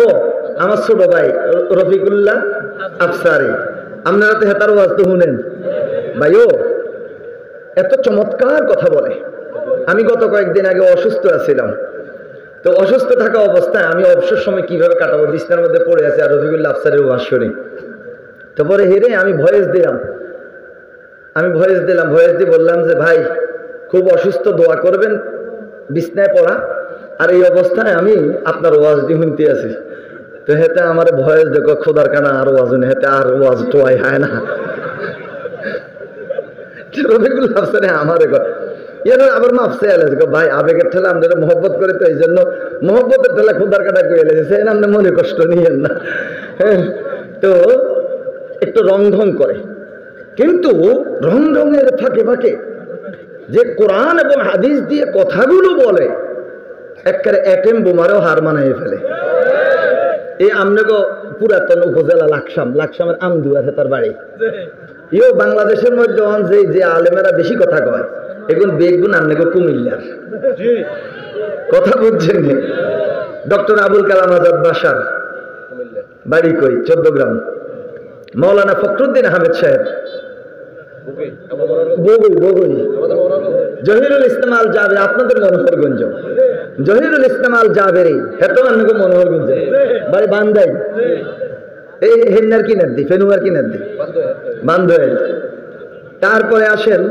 ও আমার ছোট ভাই রফিকুল্লাহ আফসারি, আপনারা তো হেতার ওয়াজ তো শুনেন ভাই। ও এত চমৎকার কথা বলে। আমি গত কয়েকদিন আগে অসুস্থ আছিলাম, তো অসুস্থ থাকা অবস্থায় আমি অবসর সময় কিভাবে কাটাবো, বিছনার মধ্যে পড়ে আছে আর রফিকুল্লাহ আফসারের ওয়াজ শুনি। তারপরে হেরে আমি ভয়েস দিলাম, ভয়েস দিয়ে বললাম যে ভাই খুব অসুস্থ, দোয়া করবেন, বিছনায় পড়া, আর এই অবস্থায় আমি আপনার ওয়াজ দিয়ে শুনতে আছি। তো হেতে আমার ভয়েস দেখো খোদার কানা আর ওয়াজ নেই, হেতে আর ওয়াজ টোয়াই হয় না। রফিকুল্লাহ আফসারে আমার আবার মাফসে এলেছে ভাই আবেগের ঠেলা আপনারা মহব্বত করে, তো এই জন্য মহব্বতের ঠেলা খোদার কাটা করে এলেছে, সে আপনি মনে কষ্ট নিয়েন না। হ্যাঁ, তো একটু রং ঢং করে, কিন্তু রং ঢঙের ফাঁকে ফাঁকে যে কোরআন এবং হাদিস দিয়ে কথাগুলো বলে একেবারে অ্যাটেম বোমারেও হার মানাইয়ে ফেলে। এই আমনেগো পুরাতন উপজেলা লাকসামের আমদুয়া আছে তার বাড়ি। ইও বাংলাদেশের মধ্যে যে আলেমেরা বেশি কথা কয় এখন বেগুন আমনেগো কুমিল্লার কথা বুঝছেন। ডক্টর আবুল কালাম আজাদ বাসার বাড়ি কই 14 গ্রাম। মৌলানা ফখরুদ্দিন আহমেদ সাহেব বগুই। জহিরুল ইসলাম আল জাবের আপনাদের মনোহরগঞ্জ, জহিরুল ইসলাম আল জাবেরি হেতো আপনাকে মনোহরগঞ্জ বাড়ি বান্দাই। এই হেন্নার কিনার দি ফেনুয়ার কিনার দি বান্ধব। তারপরে আসেন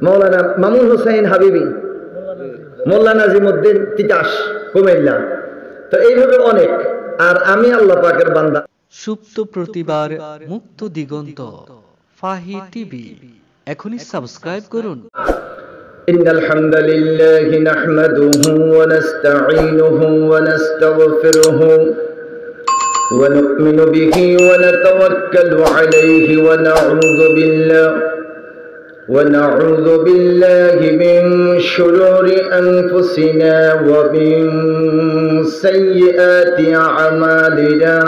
মৌলানা মামুন হুসাইন হাবিবি, মোল্লা নাজিমউদ্দিন তিতাস কুমিল্লা। তো এইভাবে অনেক। আর আমি আল্লাহ পাকের বান্দা। সুপ্ত প্রতিবার মুক্ত দিগন্ত ফাহি টিভি এখনই সাবস্ক্রাইব করুন। ইন্নাল হামদালিল্লাহি নাহমাদুহু ওয়া নাস্তাঈনুহু ওয়া নাস্তাগফিরুহু ওয়া নু'মিনু বিহি ওয়া নাতাওয়াক্কালু আলাইহি ওয়া নাউযু বিল্লাহি মিন শুরুরি আনফুসিনা ওয়া মিন সাইয়্যাতি আ'মালিনা।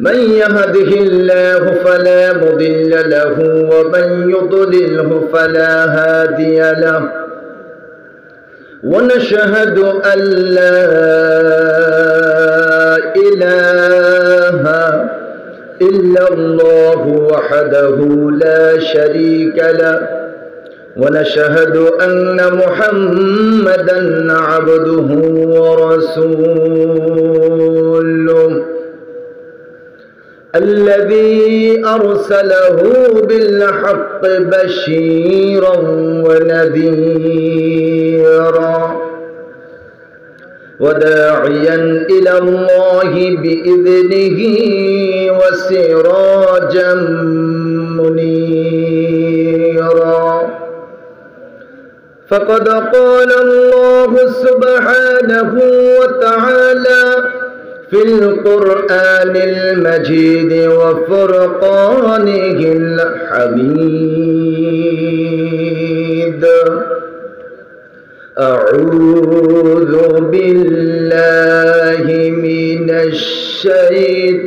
من يهده الله فلا مضل له ومن يضلله فلا هادي له ونشهد أن لا إله إلا الله وحده لا شريك له ونشهد أن محمدا عبده ورسوله الذي أرسله بالحق بشيرا ونذيرا وداعيا إلى الله بإذنه وسراجا منيرا. فقد قال الله سبحانه وتعالى في القرآن المجيد وفرقانه الحميد: أعوذ بالله من الشيطان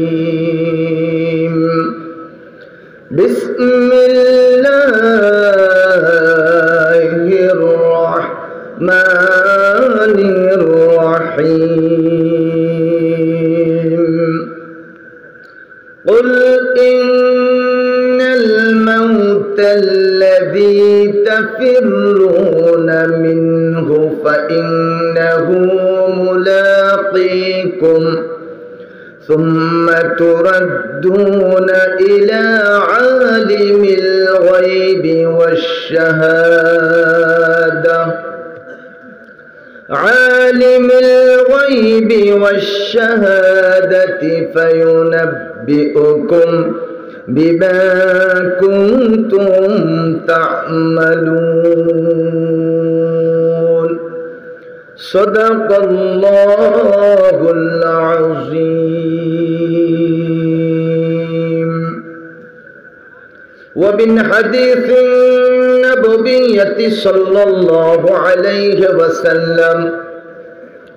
الرجيم. بسم الله الرحمن الرحيم. قل إن الموت الذي تفرون منه فإنه ملاقيكم ثم تردون إلى عالم الغيب والشهادة فينبئكم بما كنتم تعملون. صدق الله العظيم. ومن حديث النبوية صلى الله عليه وسلم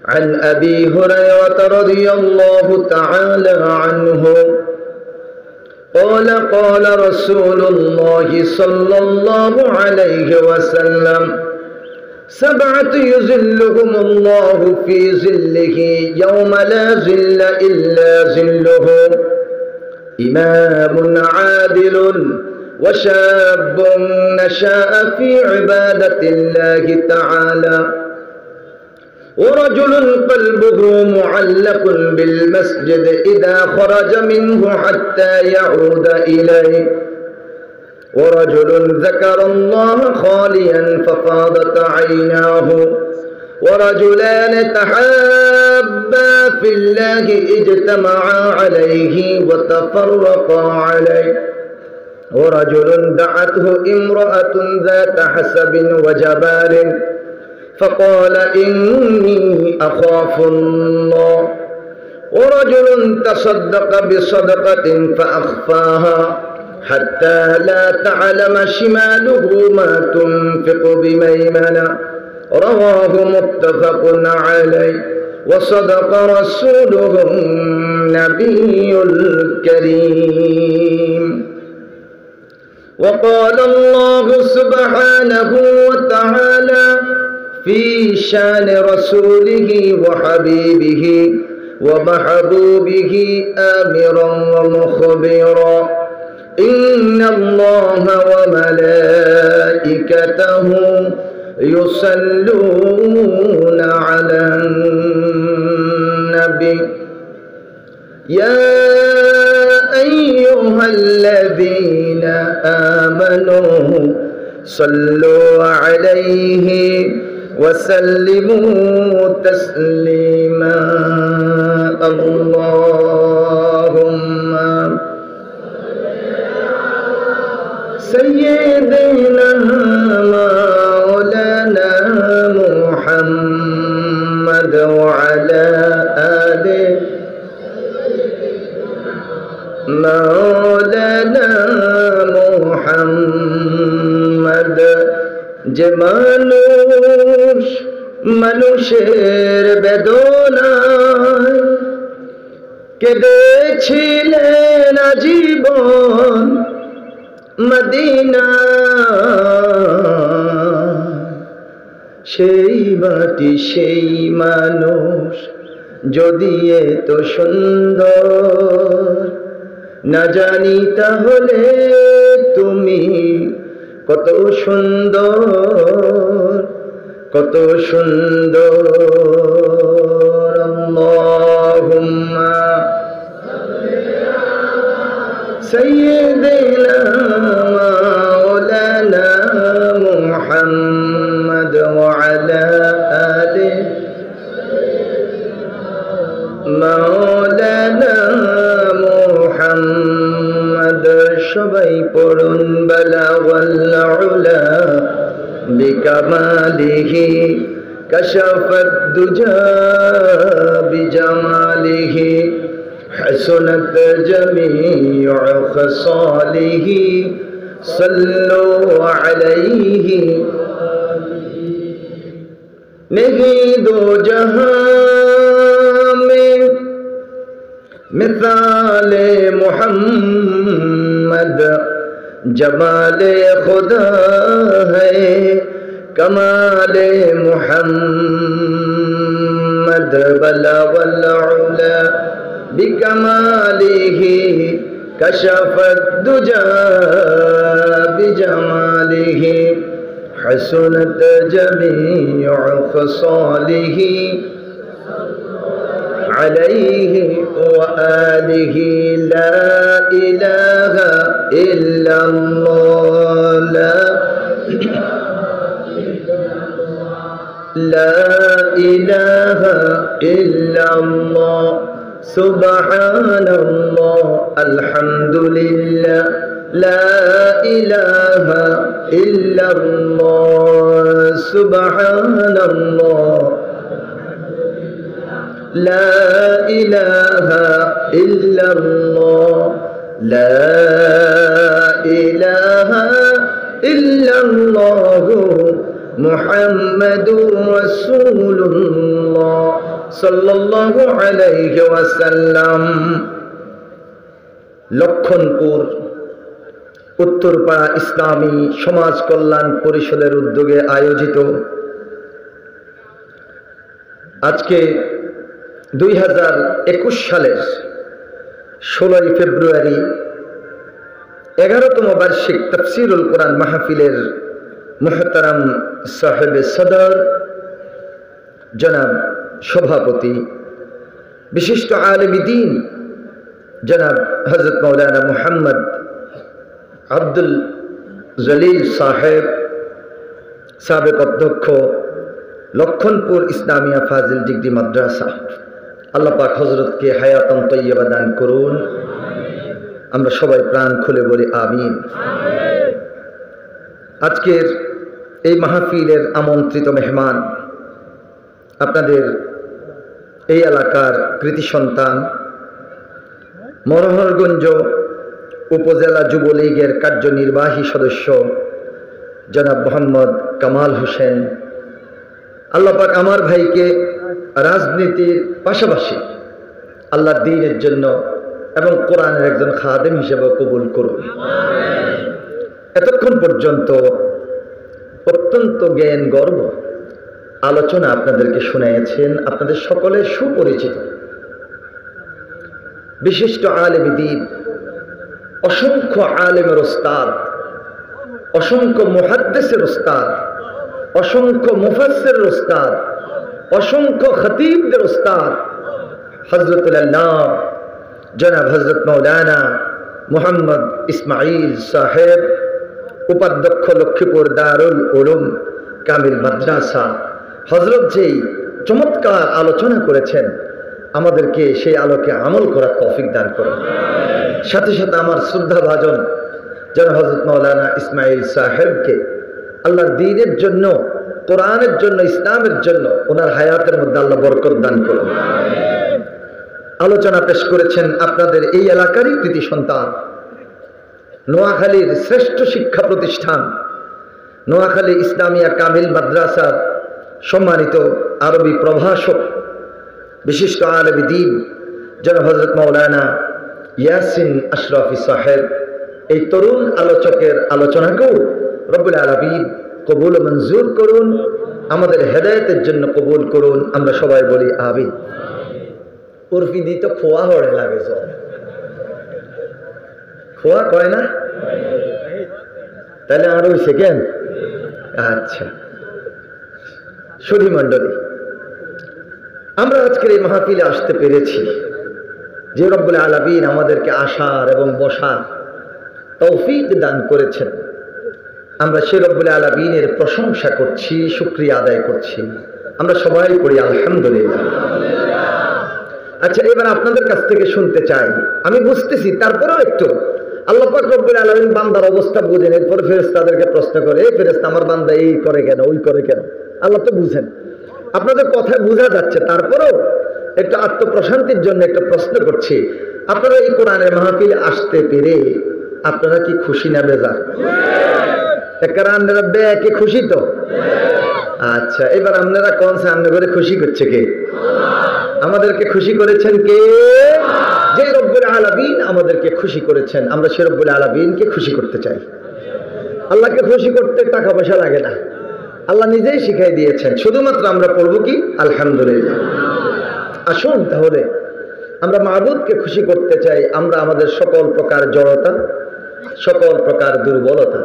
عن أبي هريرة رضي الله تعالى عنه قال قال رسول الله صلى الله عليه وسلم: سبعة يظلهم الله في ظله يوم لا ظل إلا ظله إمام عادل وشاب نشأ في عبادة الله تعالى ورجل قلبه معلق بالمسجد إذا خرج منه حتى يعود إليه ورجل ذكر الله خاليا ففاضت عيناه ورجلان تحابا في الله اجتمعا عليه وتفرقا عليه ورجل دعته امرأة ذات حسب وجمال فقال إني أخاف الله ورجل تصدق بصدقة فأخفاها حتى لا تعلم شماله ما تنفق بميمنة رواه متفق عليه وصدق رسوله النبي الكريم وقال الله سبحانه وتعالى في شان رسوله وحبيبه ومحبوبه آمرا ومخبرا إن الله وملائكته يصلون على النبي يا أيها الذين آمنوا صلوا عليه وسلموا تسليما اللهم سيدنا مولانا محمد وعلى آله مولانا محمد যে মানুষের বেদনায় কেঁদেছিলেন আজীবন মদিনা সেই মাটি সেই মানুষ যদি এত সুন্দর না জানি তাহলে তুমি কত সুন্দর কত সুন্দর আল্লাহুম্মা সাইয়্যিদিনা মাওলানা মুহাম্মদ ওয়া আলা আলিহি মাওলানা মুহাম্মদ সবাই পড়ুন বালাগাল উলা বিকামালিহি কাশাফাদ দুজা বিজামালিহি حسنت جميع خصاله صلوا عليه नहीं दो जहां में मिसाले मोहम्मद जमाले खुदा है कमाले मोहम्मद बला वल्ला बिकमालिही कशफत दुजा बिजमालिही हसनत जमीउ खसालिही अलैहि व आलिहि ला इलाहा इल्लल्लाह ला इलाहा इल्लल्लाह सुबहानल्लाह अल्हम्दुलिल्लाह ला इलाहा इल्लल्लाह सुबहानल्लाह ला इलाहा इल्लल्लाह ला इलाहा इल्लल्लाह मुहम्मदुर रसूलुल्लाह সাল্লাল্লাহু আলাইহি ওয়াসাল্লাম। লক্ষণপুর উত্তরপাড়া ইসলামী সমাজ কল্যাণ পরিষদের উদ্যোগে আয়োজিত আজকে 2021 সালের 16 ফেব্রুয়ারি 11তম বার্ষিক তাফসীরুল কোরআন মাহফিলের মুহতারাম সাহেবে সদর জনাব সভাপতি বিশিষ্ট আলেম দ্বীন জনাব হযরত মাওলানা মুহাম্মদ আব্দুল জলিল সাহেব, সাবেক অধ্যক্ষ লক্ষণপুর ইসলামিয়া ফাজিল ডিগ্রি মাদ্রাসা, আল্লাহ পাক হযরতকে হায়াতান তয়্যিবা দান করুন। আমরা সবাই প্রাণ খুলে বলি আমিন। আজকের এই মাহফিলের আমন্ত্রিত মেহমান আপনাদের এই এলাকার কৃতি সন্তান মনোহরগঞ্জ উপজেলা যুবলীগের কার্যনির্বাহী সদস্য জনাব মোহাম্মদ কামাল হোসেন। আল্লাহ পাক আমার ভাইকে রাজনীতির পাশাপাশি আল্লাহর দ্বীনের জন্য এবং কোরআনের একজন খাদেম হিসেবে কবুল করুন। এতক্ষণ পর্যন্ত অত্যন্ত জ্ঞান গর্ব আলোচনা আপনাদেরকে শুনিয়েছেন, আপনাদের সকলের সুপরিচিত বিশিষ্ট আলেম দ্বীন, অসংখ্য আলেমের ওস্তাদ, অসংখ্য মুহাদ্দিসের ওস্তাদ, অসংখ্য মুফাসসিরের ওস্তাদ, অসংখ্য খতীবদের ওস্তাদ হযরতুল আল্লাহ জনাব হযরত মাওলানা মুহাম্মদ ইসমাইল সাহেব, উপাধ্যক্ষ লক্ষ্মীপুর দারুল উলুম কামিল মাদ্রাসা। হযরত যেই চমৎকার আলোচনা করেছেন, আমাদেরকে সেই আলোকে আমল করার তৌফিক দান করুন। সাথে সাথে আমার শ্রদ্ধাভাজন জনাব হযরত মাওলানা ইসমাইল সাহেবকে আল্লাহর দ্বীনের জন্য, কোরআনের জন্য, ইসলামের জন্য ওনার হায়াতের মধ্যে আল্লাহ বরকত দান করুন। আলোচনা পেশ করেছেন আপনাদের এই এলাকারই কৃতি সন্তান, নোয়াখালীর শ্রেষ্ঠ শিক্ষা প্রতিষ্ঠান নোয়াখালী ইসলামিয়া কামিল মাদ্রাসার সম্মানিত আরবি প্রভাষক বিশিষ্ট আলেম দ্বীন জনাব হযরত মাওলানা ইয়াসিন আশরাফি সাহেব। এই তরুণ আলোচকের আলোচনাকেও রব্বুল আলামিন কবুল ও মঞ্জুর করুন, আমাদের হেদায়েতের জন্য কবুল করুন। আমরা সবাই বলি আমিন। উর্ফি দি তো খোয়া হড়ে লাগে, খোয়া কয় না, তাহলে আরো সেকেন্ড। আচ্ছা সুধী মণ্ডলী, আমরা আজকের এই মাহফিলে আসতে পেরেছি যে রব্বুল আলামিন আমাদেরকে আসার এবং বসার তৌফিক দান করেছেন। আমরা সে রব্বুল আলামিনের প্রশংসা করছি, শুকরিয়া আদায় করছি। আমরা সবাই পড়ি আলহামদুলিল্লাহ। আচ্ছা, এবার আপনাদের কাছ থেকে শুনতে চাই, আমি বুঝতেছি তারপরেও একটু আল্লাহ পাক রব্বুল আলামিন বান্দার অবস্থা বুঝেন, এরপর ফেরেশতাদেরকে প্রশ্ন করে, এই ফেরেশতা আমার বান্দা এই করে কেন, ওই করে কেন, আল্লাহ তো বুঝেন। আপনাদের কথায় বোঝা যাচ্ছে, তারপরেও একটু আত্মপ্রশান্তির জন্য একটা প্রশ্ন করছি, আপনারা এই কোরআনের মাহফিলে আসতে পেরে আপনারা কি খুশি না বেজার? কে খুশি তো? আচ্ছা, এবার আপনারা কোন সামনে করে খুশি করছে কে? আমাদেরকে খুশি করেছেন কে? যে রব্বুল আলামিন আমাদেরকে খুশি করেছেন। আমরা সে রব্বুল আলামিনকে খুশি করতে চাই। আল্লাহকে খুশি করতে টাকা পয়সা লাগে না, আল্লাহ নিজেই শিখাই দিয়েছেন। শুধুমাত্র আমরা পড়বো কি আলহামদুলিল্লাহ। আসুন তাহলে আমরা মাবুদকে খুশি করতে চাই। আমরা আমাদের সকল প্রকার জড়তা, সকল প্রকার দুর্বলতা,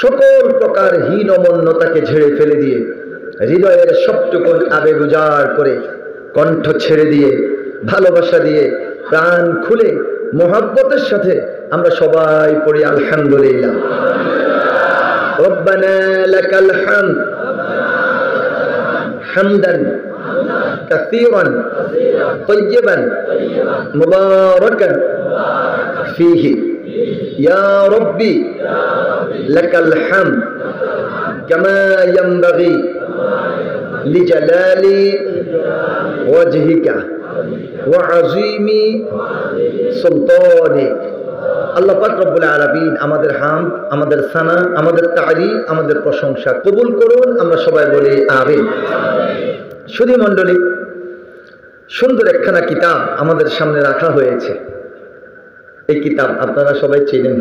সকল প্রকার হীনমন্যতাকে ঝেড়ে ফেলে দিয়ে, হৃদয়ের সবটুকুন আবেগ উজাড় করে, কণ্ঠ ছেড়ে দিয়ে, ভালোবাসা দিয়ে, প্রাণ খুলে মোহাব্বতের সাথে আমরা সবাই পড়ি আলহামদুলিল্লাহ। রব্বানা লাকাল হামদ হামদান কাসীরান তাইয়িবান মুবারাকান ফীহি ইয়া রাব্বি লাকাল হামদ কামা ইয়ানবাগি লিজালালি ওয়াজহিকা ওয়া আযীমি সুলতানিক। আল্লাহ পাক রব্বুল আলামিন আমাদের হামদ, আমাদের সানা, আমাদের তারিফ, আমাদের প্রশংসা কবুল করুন। আমরা সবাই বলি আমিন। সুধী মণ্ডলী, সুন্দর একখানা কিতাব আমাদের সামনে রাখা হয়েছে। এই কিতাব আপনারা সবাই চিনেন।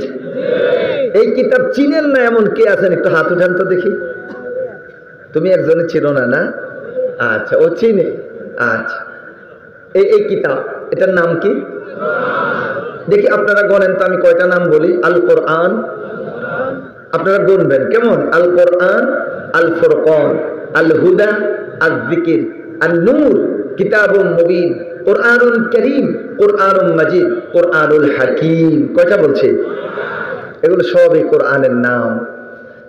এই কিতাব চিনেন না এমন কে আছেন? একটু হাত উঠান তো দেখি। তুমি একজনে চিনো না, না? আচ্ছা, ও চিনে। আচ্ছা, এই কিতাব, এটার নাম কি? দেখি আপনারা গণেন তো, আমি কয়টা নাম বলি। আল কোরআন, আপনারা গুনবেন কেমন? আল কোরআন, আল ফুরকান, আল হুদা, আল যিকির, আন নূর, কিতাবুম মুবিন, কোরআনুল কারীম, কোরআনুম মাজিদ, কোরআনুল হাকীম। কয়টা বলছি? এগুলো সবই কোরআনের নাম।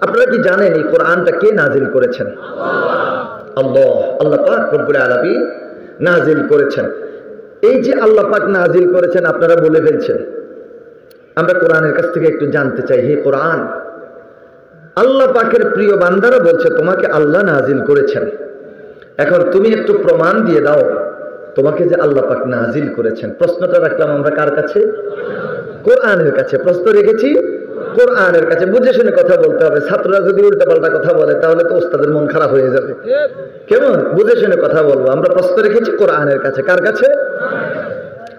আপনারা কি জানেন এই কোরআনটা কে নাজিল করেছেন? আল্লাহ, আল্লাহ পাক রব্বুল আলামিন নাজিল করেছেন। এই যে আল্লাহ পাক নাজিল করেছেন, আপনারা বলে ফেলছেন। আমরা কোরআনের কাছ থেকে একটু জানতে চাই, হে কোরআন, আল্লাহ পাকের প্রিয় বান্দারা বলছে তোমাকে আল্লাহ নাজিল করেছেন, এখন তুমি একটু প্রমাণ দিয়ে দাও তোমাকে যে আল্লাহ পাক নাজিল করেছেন। প্রশ্নটা রাখলাম আমরা কার কাছে? কোরআনের কাছে। প্রশ্ন রেখেছি কোরআনের কাছে। বুঝে শুনে কথা বলতে হবে। ছাত্ররা যদি উল্টাপাল্টা কথা বলে তাহলে তো ওস্তাদের মন খারাপ হয়ে যাবে। কেমন? বুঝে শুনে কথা বলবো। আমরা প্রশ্ন রেখেছি কোরআনের কাছে। কার কাছে?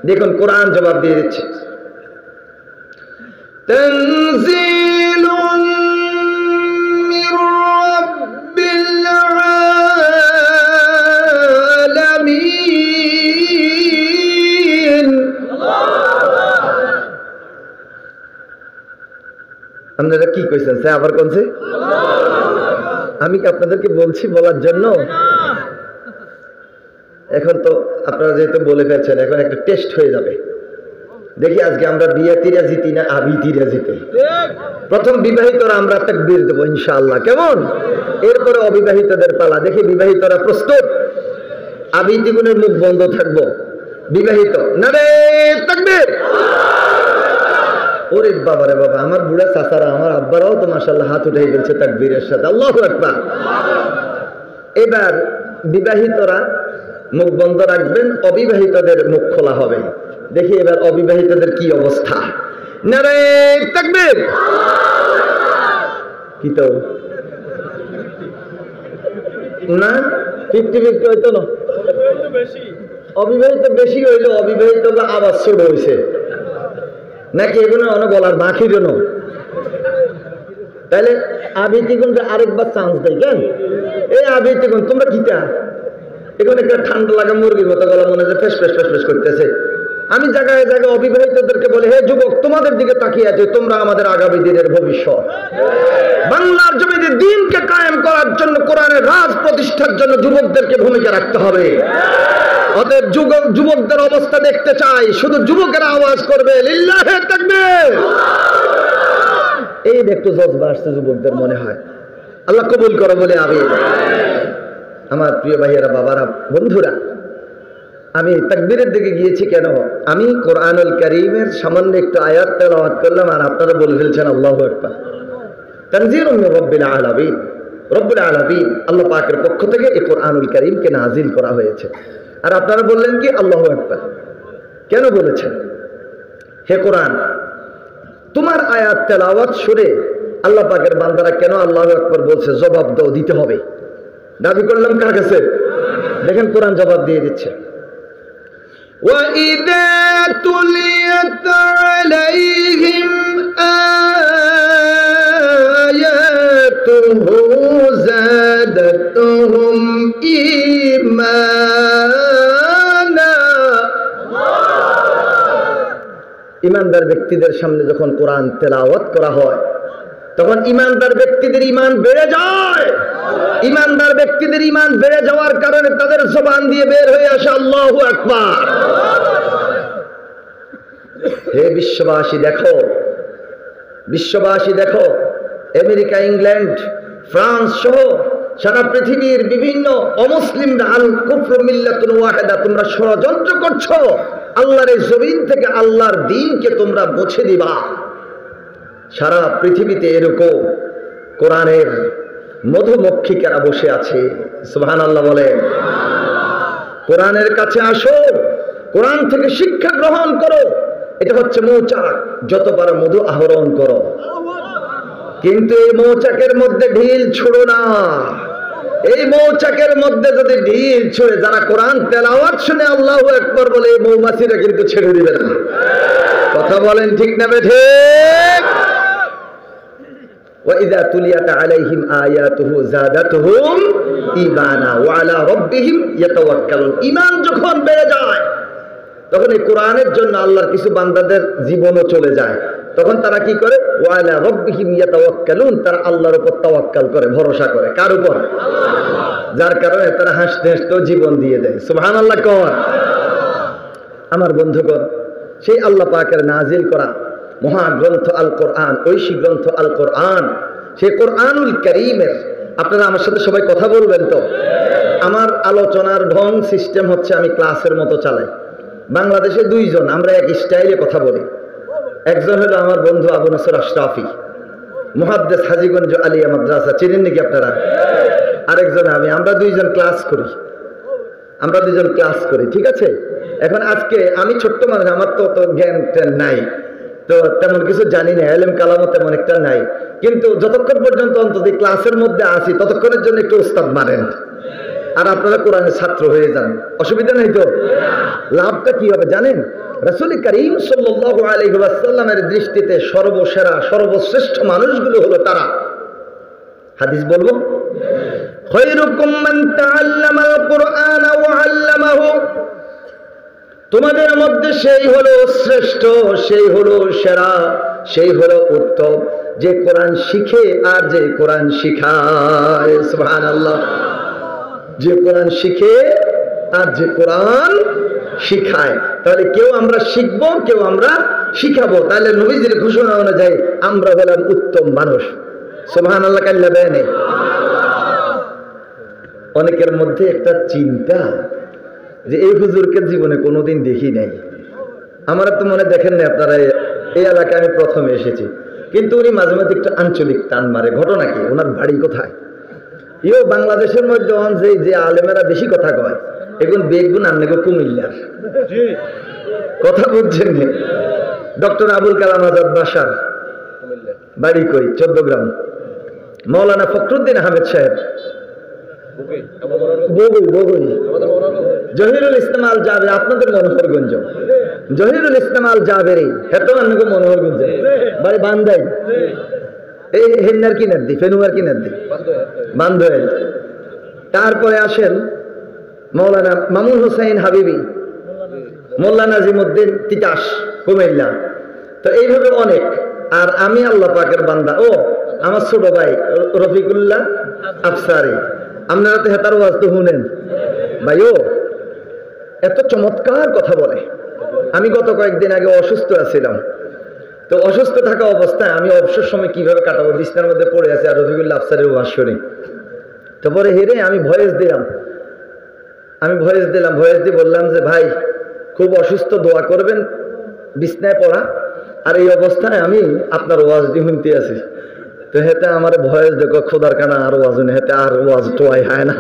দেখুন কোরআন জবাব দিয়ে দিচ্ছে, তানজিলুম মির রাব্বিল আলামিন। আপনারা কি কইছেন? সে আবার কোনছে? আমি কি আপনাদেরকে বলছি বলার জন্য? এখন তো আপনারা যেহেতু বলে ফেলছেন, এখন একটা টেস্ট হয়ে যাবে। দেখি আজকে আমরা বিয়াতিরা জিতি না আবিতিরা জিতে। প্রথম বিবাহিতরা আমরা তাকবীর দেবো ইনশাআল্লাহ, কেমন? এরপরে অবিবাহিতদের পালা। দেখি বিবাহিতরা প্রস্তুত? আবিতিগুনের মুখ বন্ধ থাকবো। বিবাহিত নারে তাকবীর। ওরে বাবা রে বাবা, আমার বুড়া চাচারা, আমার আব্বারাও তো মাশাআল্লাহ হাত উঠাই ফেলছে তাকবীরের সাথে। আল্লাহু আকবার। এবার বিবাহিতরা মুখ বন্ধ রাখবেন, অবিবাহিতদের মুখ খোলা হবে। দেখি এবার অবিবাহিতদের কি অবস্থা। নারে তাকবীর। কি তো না 50-50 হইতো না? অবিবাহিত বেশি হইলো, অবিবাহিত আবার ছোট হয়েছে নাকি? এগুলো অনেক গলার বাঁকির জন্য। তাহলে আবৃত্তিগুনকে আরেকবার চান্স দেয় কেন? এই আবৃত্তিগুন তোমরা কিটা এখন একটা ঠান্ডা লাগা মুরগির মতো গলা মনে হয় ফেস ফেস ফেস ফেস করতেছে। আমি জায়গায় জায়গায় অবিবাহিতদেরকে বলে, হে যুবক, তোমাদের দিকে তাকিয়ে আছে, তোমরা আমাদের আগামী দিনের ভবিষ্যৎ। বাংলার জমিনে দ্বীনকে কায়েম করার জন্য, কোরআনের রাজ প্রতিষ্ঠার জন্য যুবকদেরকে ভূমিকা রাখতে হবে। অতএব যুবকদের অবস্থা দেখতে চাই, শুধু যুবকেরা আওয়াজ করবে লিল্লাহে তাকবীর। এই একটু জজবা আসছে যুবকদের মনে হয়। আল্লাহ কবুল করো বলে আমিন। আমার প্রিয় ভাইয়েরা, বাবারা, বন্ধুরা, আমি তাকবীরের দিকে গিয়েছি কেন? আমি কোরআনুল কারীমের সামান্য একটু আয়াত তেলাওয়াত করলাম আর আপনারা বলে ফেলছেন আল্লাহু আকবার। তানজিলুম মির রাব্বিল আলামিন। রব্বুল আলামিন আল্লাহ পাকের পক্ষ থেকে এই কোরআনুল কারীমকে নাজিল করা হয়েছে। আর আপনারা বললেন কি আল্লাহু আকবার? কেন বলেছেন? হে কোরআন, তোমার আয়াত তেলাওয়াত শুনে আল্লাহ পাকের বান্দারা কেন আল্লাহু আকবার বলছে? জবাব দাও, দিতে হবে। দাবি করলাম কার কাছে? দেখেন কোরআন জবাব দিয়ে দিচ্ছে। وَإِذَا تُلِيَتْ عَلَيْهِمْ آيَاتُهُ زَادَتْهُمْ إِيمَانًا। ইমানদার ব্যক্তিদের সামনে যখন কোরআন তেলাওয়াত করা হয় তখন ইমানদার ব্যক্তিদের ঈমান বেড়ে যায়। ইমানদার ব্যক্তিদের ঈমান বেড়ে যাওয়ার কারণে তাদের জবান দিয়ে বের হয়ে আসে আল্লাহু আকবার। হে বিশ্ববাসী দেখো, বিশ্ববাসী দেখো, আমেরিকা, ইংল্যান্ড, ফ্রান্স সহ সারা পৃথিবীর বিভিন্ন অমুসলিমরা আল কুফর মিল্লাতুন ওয়াহিদা, তোমরা ষড়যন্ত্র করছো আল্লাহর এই জমিন থেকে আল্লাহর দ্বীনকে তোমরা মুছে দিবা। সারা পৃথিবীতে এরকম কোরআনের মধুমক্ষিকারা বসে আছে। সুবহানাল্লাহ বলে। কোরআনের কাছে আসো, কোরআন থেকে শিক্ষা গ্রহণ করো। এটা হচ্ছে মৌচাক, যত পারো মধু আহরণ করো, কিন্তু এই মৌচাকের মধ্যে ঢিল ছুড়ো না। এই মৌচাকের মধ্যে যদি ঢিল ছুড়ে যারা কোরআন তেলাওয়াত শুনে আল্লাহু আকবার বলে, এই মৌমাছিরা কিন্তু ছেড়ে দিবে না। কথা বলেন ঠিক না ঠিক? وإذا تليت عليهم آياته زادتهم إيمانا وعلى ربهم يتوكلون। ঈমান যখন বেড়ে যায় তখন এই কোরআনের জন্য আল্লাহর কিছু বান্দাদের জীবনও চলে যায়, তখন তারা কি করে? ওয়ালা রব্বিহিম ইয়াতাওয়াক্কালুন, তারা আল্লাহর উপর তাওয়াক্কাল করে, ভরসা করে। কার উপর? যার কারণে তারা হাসতে হাসতেও জীবন দিয়ে দেয়। সুবহানাল্লাহ কর। আমার বন্ধুগণ, সেই আল্লাহ পাকের নাজিল করা মহাগ্রন্থ আল কোরআন, ঐশী গ্রন্থ আল কোরআন, সেই কোরআনুল কারীমের আপনারা আমার সাথে সবাই কথা বলবেন তো? আমার আলোচনার ঢং সিস্টেম হচ্ছে আমি ক্লাসের মতো চালাই। বাংলাদেশে দুইজন, আমরা এক স্টাইলে কথা বলি। একজন হলো আমার বন্ধু আবু নসর আশরাফি, মুহাদ্দিস হাজীগঞ্জ আলিয়া মাদ্রাসা, চিনেন নাকি আপনারা? আরেকজন আমি, আমরা দুইজন ক্লাস করি, ঠিক আছে? এখন আজকে আমি ছোট্ট মানুষ, আমার তো জ্ঞান নাই, তো তেমন কিছু জানি না, এলেম কালামও তেমন একটা নাই, কিন্তু যতক্ষণ পর্যন্ত অন্তত ক্লাসের মধ্যে আছি ততক্ষণের জন্য একটু উস্তাদ মারেন, আর আপনারা কোরআনের ছাত্র হয়ে যান, অসুবিধা নেই তো? লাভটা কি হবে জানেন? রাসূল করিম সাল্লাল্লাহু আলাইহি ওয়াসাল্লামের দৃষ্টিতে সর্বসেরা সর্বশ্রেষ্ঠ মানুষগুলো হলো তারা। হাদিস বলবো, খায়রুকুম মান তাআল্লামাল কুরআন ওয়া আল্লামাহু, তোমাদের মধ্যে সেই হলো শ্রেষ্ঠ, সেই হলো সেরা, সেই হলো উত্তম, যে কোরআন শিখে আর যে কোরআন শিখায়। সুবহানাল্লাহ। যে কোরআন শিখে আর যে কোরআন শিখায়। তাহলে কেউ আমরা শিখবো, কেউ আমরা শিখাবো। তাহলে নবীজির ঘোষণা অনুযায়ী আমরা হলাম উত্তম মানুষ। সুবহানাল্লাহ কাল্লা বেনে। অনেকের মধ্যে একটা চিন্তা যে এই হুজুরকে জীবনে কোনোদিন দেখি নাই। আমার তো মনে দেখেন না আপনারা, এই এলাকায় আমি প্রথমে এসেছি, কিন্তু উনি মাঝে মাঝে একটা আঞ্চলিক টান মারে। ঘটনা কি? ওনার বাড়ি কোথায়? বাংলাদেশের মধ্যে যে আলেমেরা বেশি কথা কয়, এগুলো বেগুন আপনাকে কুমিল্লার কথা বুঝছেন। ডক্টর আবুল কালাম আজাদ বাসার বাড়ি কই? 14 গ্রাম। মৌলানা ফখরুদ্দিন আহমেদ সাহেব বগুই। জহিরুল ইসলাম আল জাবের আপনাদের মনোহরগঞ্জ। জহিরুল ইসলাম আল জাবেরি হেতো আপনাকে মনোহরগঞ্জ বাড়ি বান্দাই। এই হেন্নার কিনার দি, ফেনুয়ার কিনার দি, বান্ধব। তারপরে আসেন মৌলানা মামুন হুসাইন হাবিবি, মোল্লা নাজিমউদ্দিন তিতাস কুমিল্লা। তো এইভাবে অনেক। আর আমি আল্লাহ পাকের বান্দা, আমার ছোট ভাই রফিকুল্লাহ আফসারি। আপনারা তো হেতার ওয়াজ তো শুনেন ভাই, এত চমৎকার কথা বলে। আমি গত কয়েকদিন আগে অসুস্থ আছিলাম, তো অসুস্থ থাকা অবস্থায় আমি অবসর সময় কিভাবে কাটাবো, বিছনার মধ্যে পড়ে আছে, আর রফিকুল্লাহ আফসারের ওয়াজ শুনি। তারপরে হেরে আমি ভয়েস দিলাম, ভয়েস দিয়ে বললাম যে ভাই খুব অসুস্থ, দোয়া করবেন, বিছনায় পড়া, আর এই অবস্থায় আমি আপনার ওয়াজ দিয়ে শুনতে আছি। তো হেতে আমার ভয়েস দেখো খোদার কানা আর ওয়াজ নেই, হেতে আর ওয়াজ টোয়াই হয় না।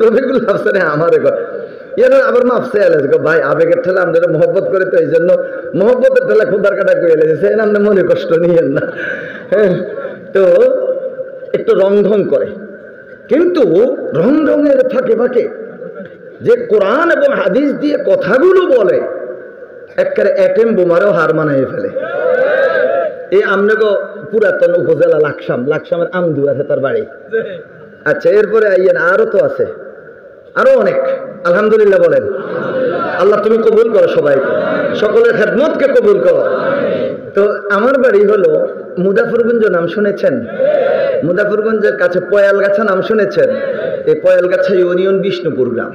রফিকুল হাসানে আমার আবার মাফসে এলে ভাই আবেগের ঠেলা আমরা মহব্বত করে, তো এই জন্য মহব্বতের ঠেলা খোদার কাটা করে এলেছে, সে আপনি মনে কষ্ট নিয়েন না। হ্যাঁ, তো একটু রং ঢং করে, কিন্তু রং ঢঙের ফাঁকে ফাঁকে যে কোরআন এবং হাদিস দিয়ে কথাগুলো বলে, একেবারে অ্যাটেম বোমারও হার মানাই ফেলে। এই আমনেগো পুরাতন উপজেলা লাকসামের আমদু আছে তার বাড়ি। আচ্ছা, এরপরে আইয়েন, আরো তো আছে, আরো অনেক। আলহামদুলিল্লাহ বলেন। আল্লাহ তুমি কবুল করো, সবাইকে, সকলের খেদমতকে কবুল করো। তো আমার বাড়ি হলো মুজাফরগঞ্জ, নাম শুনেছেন? মুজাফরগঞ্জের কাছে পয়ালগাছা নাম শুনেছেন? এই পয়ালগাছা ইউনিয়ন বিষ্ণুপুর গ্রাম।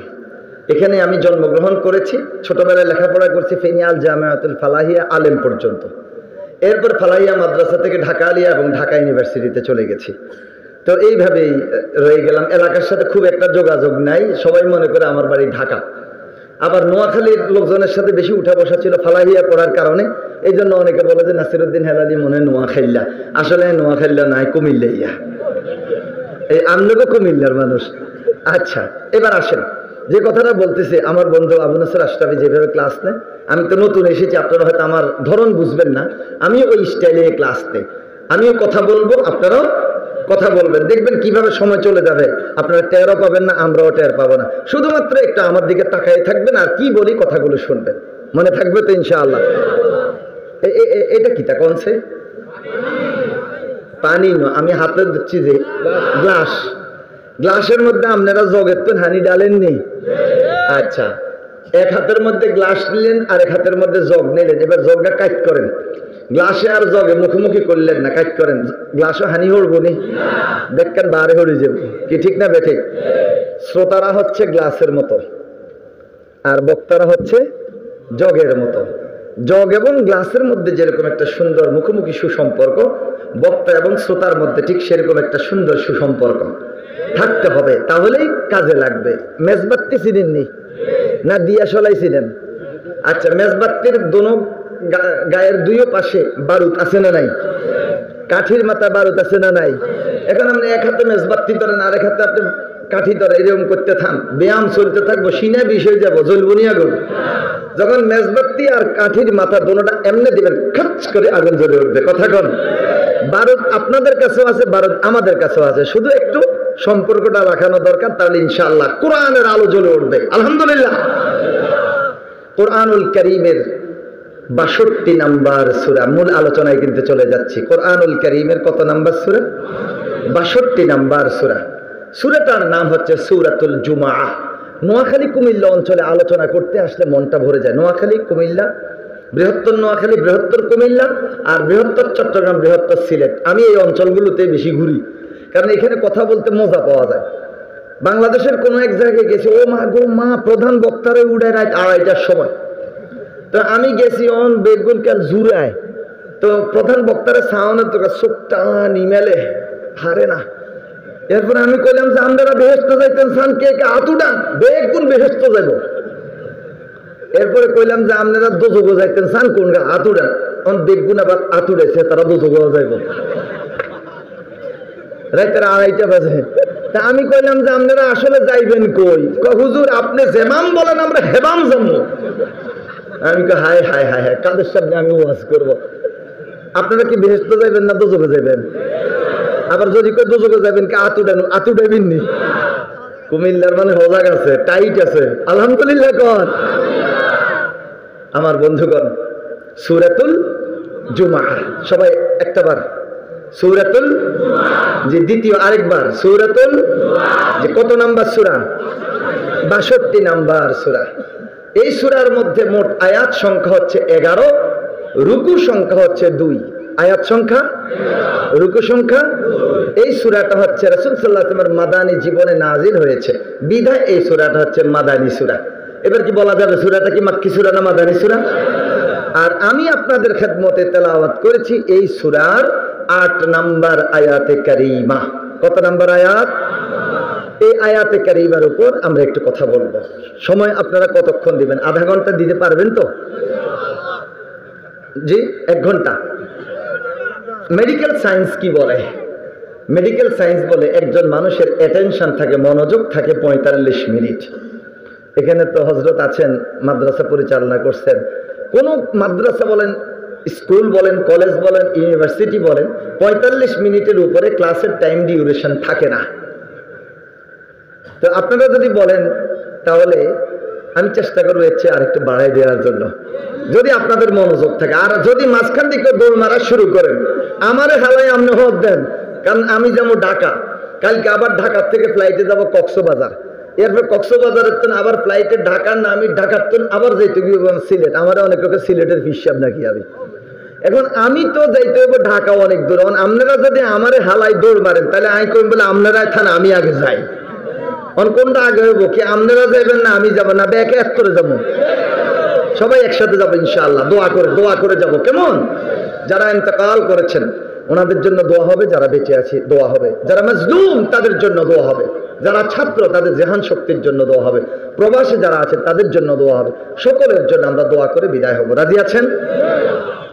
এখানে আমি জন্মগ্রহণ করেছি, ছোটবেলায় লেখাপড়া করছি ফেনিয়াল জামিয়াতুল ফালাহিয়া আলেম পর্যন্ত। এরপর ফালাহিয়া মাদ্রাসা থেকে ঢাকা আলিয়া এবং ঢাকা ইউনিভার্সিটিতে চলে গেছি। তো এইভাবেই রয়ে গেলাম। এলাকার সাথে খুব একটা যোগাযোগ নাই, সবাই মনে করে আমার বাড়ি ঢাকা। আবার নোয়াখালীর লোকজনের সাথে বেশি উঠা বসা ছিল ফালাহিয়া পড়ার কারণে, এই জন্য অনেকে বলে যে নাসিরউদ্দিন হেলালি মনে নোয়াখাইল্লা। আসলে নোয়াখাইল্লা নাই, কুমিল্লাইয়া। এই আমরাও কুমিল্লার মানুষ। আচ্ছা, এবার আসেন, যে কথাটা বলতেছে, আমার বন্ধু আবু নসর আশরাফি যেভাবে ক্লাস নেয়, আমি তো নতুন এসেছি, আপনারা হয়তো আমার ধরন বুঝবেন না, আমি ওই স্টাইলে ক্লাস নেই। আমিও কথা বলবো, আপনারাও কথা বলবেন, দেখবেন কিভাবে সময় চলে যাবে, আপনারা টেরও পাবেন না, আমরাও টের পাবো না। শুধুমাত্র একটা আমার দিকে তাকাই থাকবেন, আর কি বলি কথাগুলো শুনবেন, মনে থাকবে তো ইনশাআল্লাহ। এটা কি তা কোনছে পানি ন, আমি হাতে দিচ্ছি যে গ্লাস, গ্লাসের মধ্যে আপনারা জগের তো হানি ডালেননি। আচ্ছা, এক হাতের মধ্যে গ্লাস নিলেন আর এক হাতের মধ্যে জগ নিলেন, এবার জগটা কাট করেন, গ্লাসে আর জগে মুখোমুখি করলেন না, কাট করেন, গ্লাসও হানি হড়বো নি, দেখেন বারে হড়ে যাবে কি, ঠিক না বেঠিক? শ্রোতারা হচ্ছে গ্লাসের মতো আর বক্তারা হচ্ছে জগের মতো। জগ এবং গ্লাসের মধ্যে যেরকম একটা সুন্দর মুখোমুখি সুসম্পর্ক, বক্তা এবং শ্রোতার মধ্যে ঠিক সেরকম একটা সুন্দর সুসম্পর্ক থাকতে হবে, তাহলেই কাজে লাগবে। মেজবাতি চিনেননি না দিয়া সলাই চিনেন? আচ্ছা, মেজবাতির দোনো গায়ের দুই পাশে বারুদ আছে না নাই? কাঠির মাথা বারুদ আছে না নাই? এখন আপনি এক হাতে মেজবাতি ধরেন আর এক হাতে আপনি কাঠি ধরে এরকম করতে থাম, ব্যায়াম চলতে থাকবো, সিনা বিষ হয়ে যাবো, জ্বলবো নি আগুন? যখন মেজবাতি আর কাঠির মাথা দোনোটা এমনি দিবেন, খচ করে আগুন জ্বলে উঠবে। কথা কন? বারুদ আপনাদের কাছেও আছে, বারুদ আমাদের কাছেও আছে, শুধু একটু সম্পর্কটা রাখানো দরকার, তাহলে ইনশাআল্লাহ কোরআনের আলো জ্বলে উঠবে। আলহামদুলিল্লাহ। কোরআনুল কারীমের ৬২ নাম্বার সূরা, মূল আলোচনায় কিন্তু চলে যাচ্ছি। কোরআনুল কারীমের কত নাম্বার সূরা? ৬২ নাম্বার সূরা। সূরাটার নাম হচ্ছে সূরাতুল জুমআহ। নোয়াখালী কুমিল্লা অঞ্চলে আলোচনা করতে আসলে মনটা ভরে যায়। নোয়াখালী কুমিল্লা, বৃহত্তর নোয়াখালী, বৃহত্তর কুমিল্লা আর বৃহত্তর চট্টগ্রাম, বৃহত্তর সিলেট, আমি এই অঞ্চলগুলোতে বেশি ঘুরি, কারণ এখানে কথা বলতে মজা পাওয়া যায়। বাংলাদেশের কোনো এক জায়গায় গেছি, ও মা গো মা, প্রধান বক্তারে উড়ে রাত ২:৩০টার সময়, তো আমি গেছি অন বেগুন কাল জুড়ায়, তো প্রধান বক্তারে সাউনের তো চোখটা নিমেলে হারে না। এরপরে আমি কইলাম যে আপনারা বেহেস্ত যাইতেন সান, কে কে আতুডান, বেগুন বেহেস্ত যাইব। এরপরে কইলাম যে আপনারা দোজগ যাইতেন সান, কোন গা আতুডান, অন বেগুন আবার আতুডাইছে, তারা দোজগ যাইব। রাতের ২:৩০ বাজে, তা আমি কইলাম যে আপনারা আসলে যাইবেন কই? হুজুর আপনি যেমাম বলেন আমরা হেবাম যাবো। আমি কই হায় হায় হায় হায়, কাদের সামনে আমি ওয়াজ করব? আপনারা কি বেহেস্ত যাইবেন না দোজগে যাইবেন? আবার যদি কই দোজগে যাবেন, কি আতুডাইবেন নি? কুমিল্লার মানে হজাগ আছে, টাইট আছে। আলহামদুলিল্লাহ কর। আমার বন্ধুগণ, সূরাতুল জুমআহ, সবাই একটাবার সূরাতুল, যে দ্বিতীয় আরেকবার সূরাতুল, যে কত নাম্বার সূরা? ৬২ নাম্বার সূরা। এই সূরার মধ্যে মোট আয়াত সংখ্যা হচ্ছে ১১, রুকু সংখ্যা হচ্ছে ২। আয়াত সংখ্যা, রুকু সংখ্যা। এই সূরাটা হচ্ছে রাসূল সাল্লাল্লাহু আলাইহি ওয়াসাল্লামের মাদানী জীবনে নাজিল হয়েছে, বিধায় এই সূরাটা হচ্ছে মাদানী সূরা। এবার কি বলা যাবে সূরাটা কি মাক্কি সূরা না মাদানী সূরা? আর আমি আপনাদের খেদমতে তেলাওয়াত করেছি এই সূরার ৮ নাম্বার আয়াতে কারিমা। কত নাম্বার আয়াত? এই আয়াতে কারিমার উপর আমরা একটু কথা বলবো। সময় আপনারা কতক্ষণ দিবেন? আধা ঘন্টা দিতে পারবেন তো? জি, ১ ঘন্টা। মেডিকেল সায়েন্স কি বলে? মেডিকেল সায়েন্স বলে একজন মানুষের অ্যাটেনশন থাকে, মনোযোগ থাকে ৪৫ মিনিট। এখানে তো হযরত আছেন, মাদ্রাসা পরিচালনা করছেন, কোন মাদ্রাসা বলেন, স্কুল বলেন, কলেজ বলেন, ইউনিভার্সিটি বলেন, ৪৫ মিনিটের উপরে ক্লাসের টাইম ডিউরেশন থাকে না। তো আপনারা যদি বলেন তাহলে আমি চেষ্টা করবো এর চেয়ে আরেকটু বাড়াই দেওয়ার জন্য, যদি আপনাদের মনোযোগ থাকে। আর যদি মাঝখান থেকে দৌড় মারা শুরু করেন, আমারে হালাই আপনি হদ দেন, কারণ আমি যাবো ঢাকা, কালকে আবার ঢাকার থেকে ফ্লাইটে যাব কক্সবাজার, এরপর কক্সবাজারের তো আবার ফ্লাইটে ঢাকার না, আমি ঢাকার তো আবার যাইতে গিয়ে সিলেট, আমার অনেক লোকের সিলেটের হিসাব নাকি আমি। এখন আমি তো যাইতে হবে ঢাকা অনেক দূর, আপনারা যদি আমারে হালাই দৌড় মারেন তাহলে আমি কই বলে আপনারাই থানা, আমি আগে যাই। কোনটা আগে হইব? কি আপনারা যাবেন না আমি যাব? না ব্যাকে এক করে যাবো? সবাই একসাথে যাবো ইনশাআল্লাহ, দোয়া করে যাব। কেমন? যারা ইন্তেকাল করেছেন ওনাদের জন্য দোয়া হবে, যারা বেঁচে আছে দোয়া হবে, যারা মাজলুম তাদের জন্য দোয়া হবে, যারা ছাত্র তাদের জেহান শক্তির জন্য দোয়া হবে, প্রবাসী যারা আছে তাদের জন্য দোয়া হবে। সকলের জন্য আমরা দোয়া করে বিদায় হব। রাজি আছেন?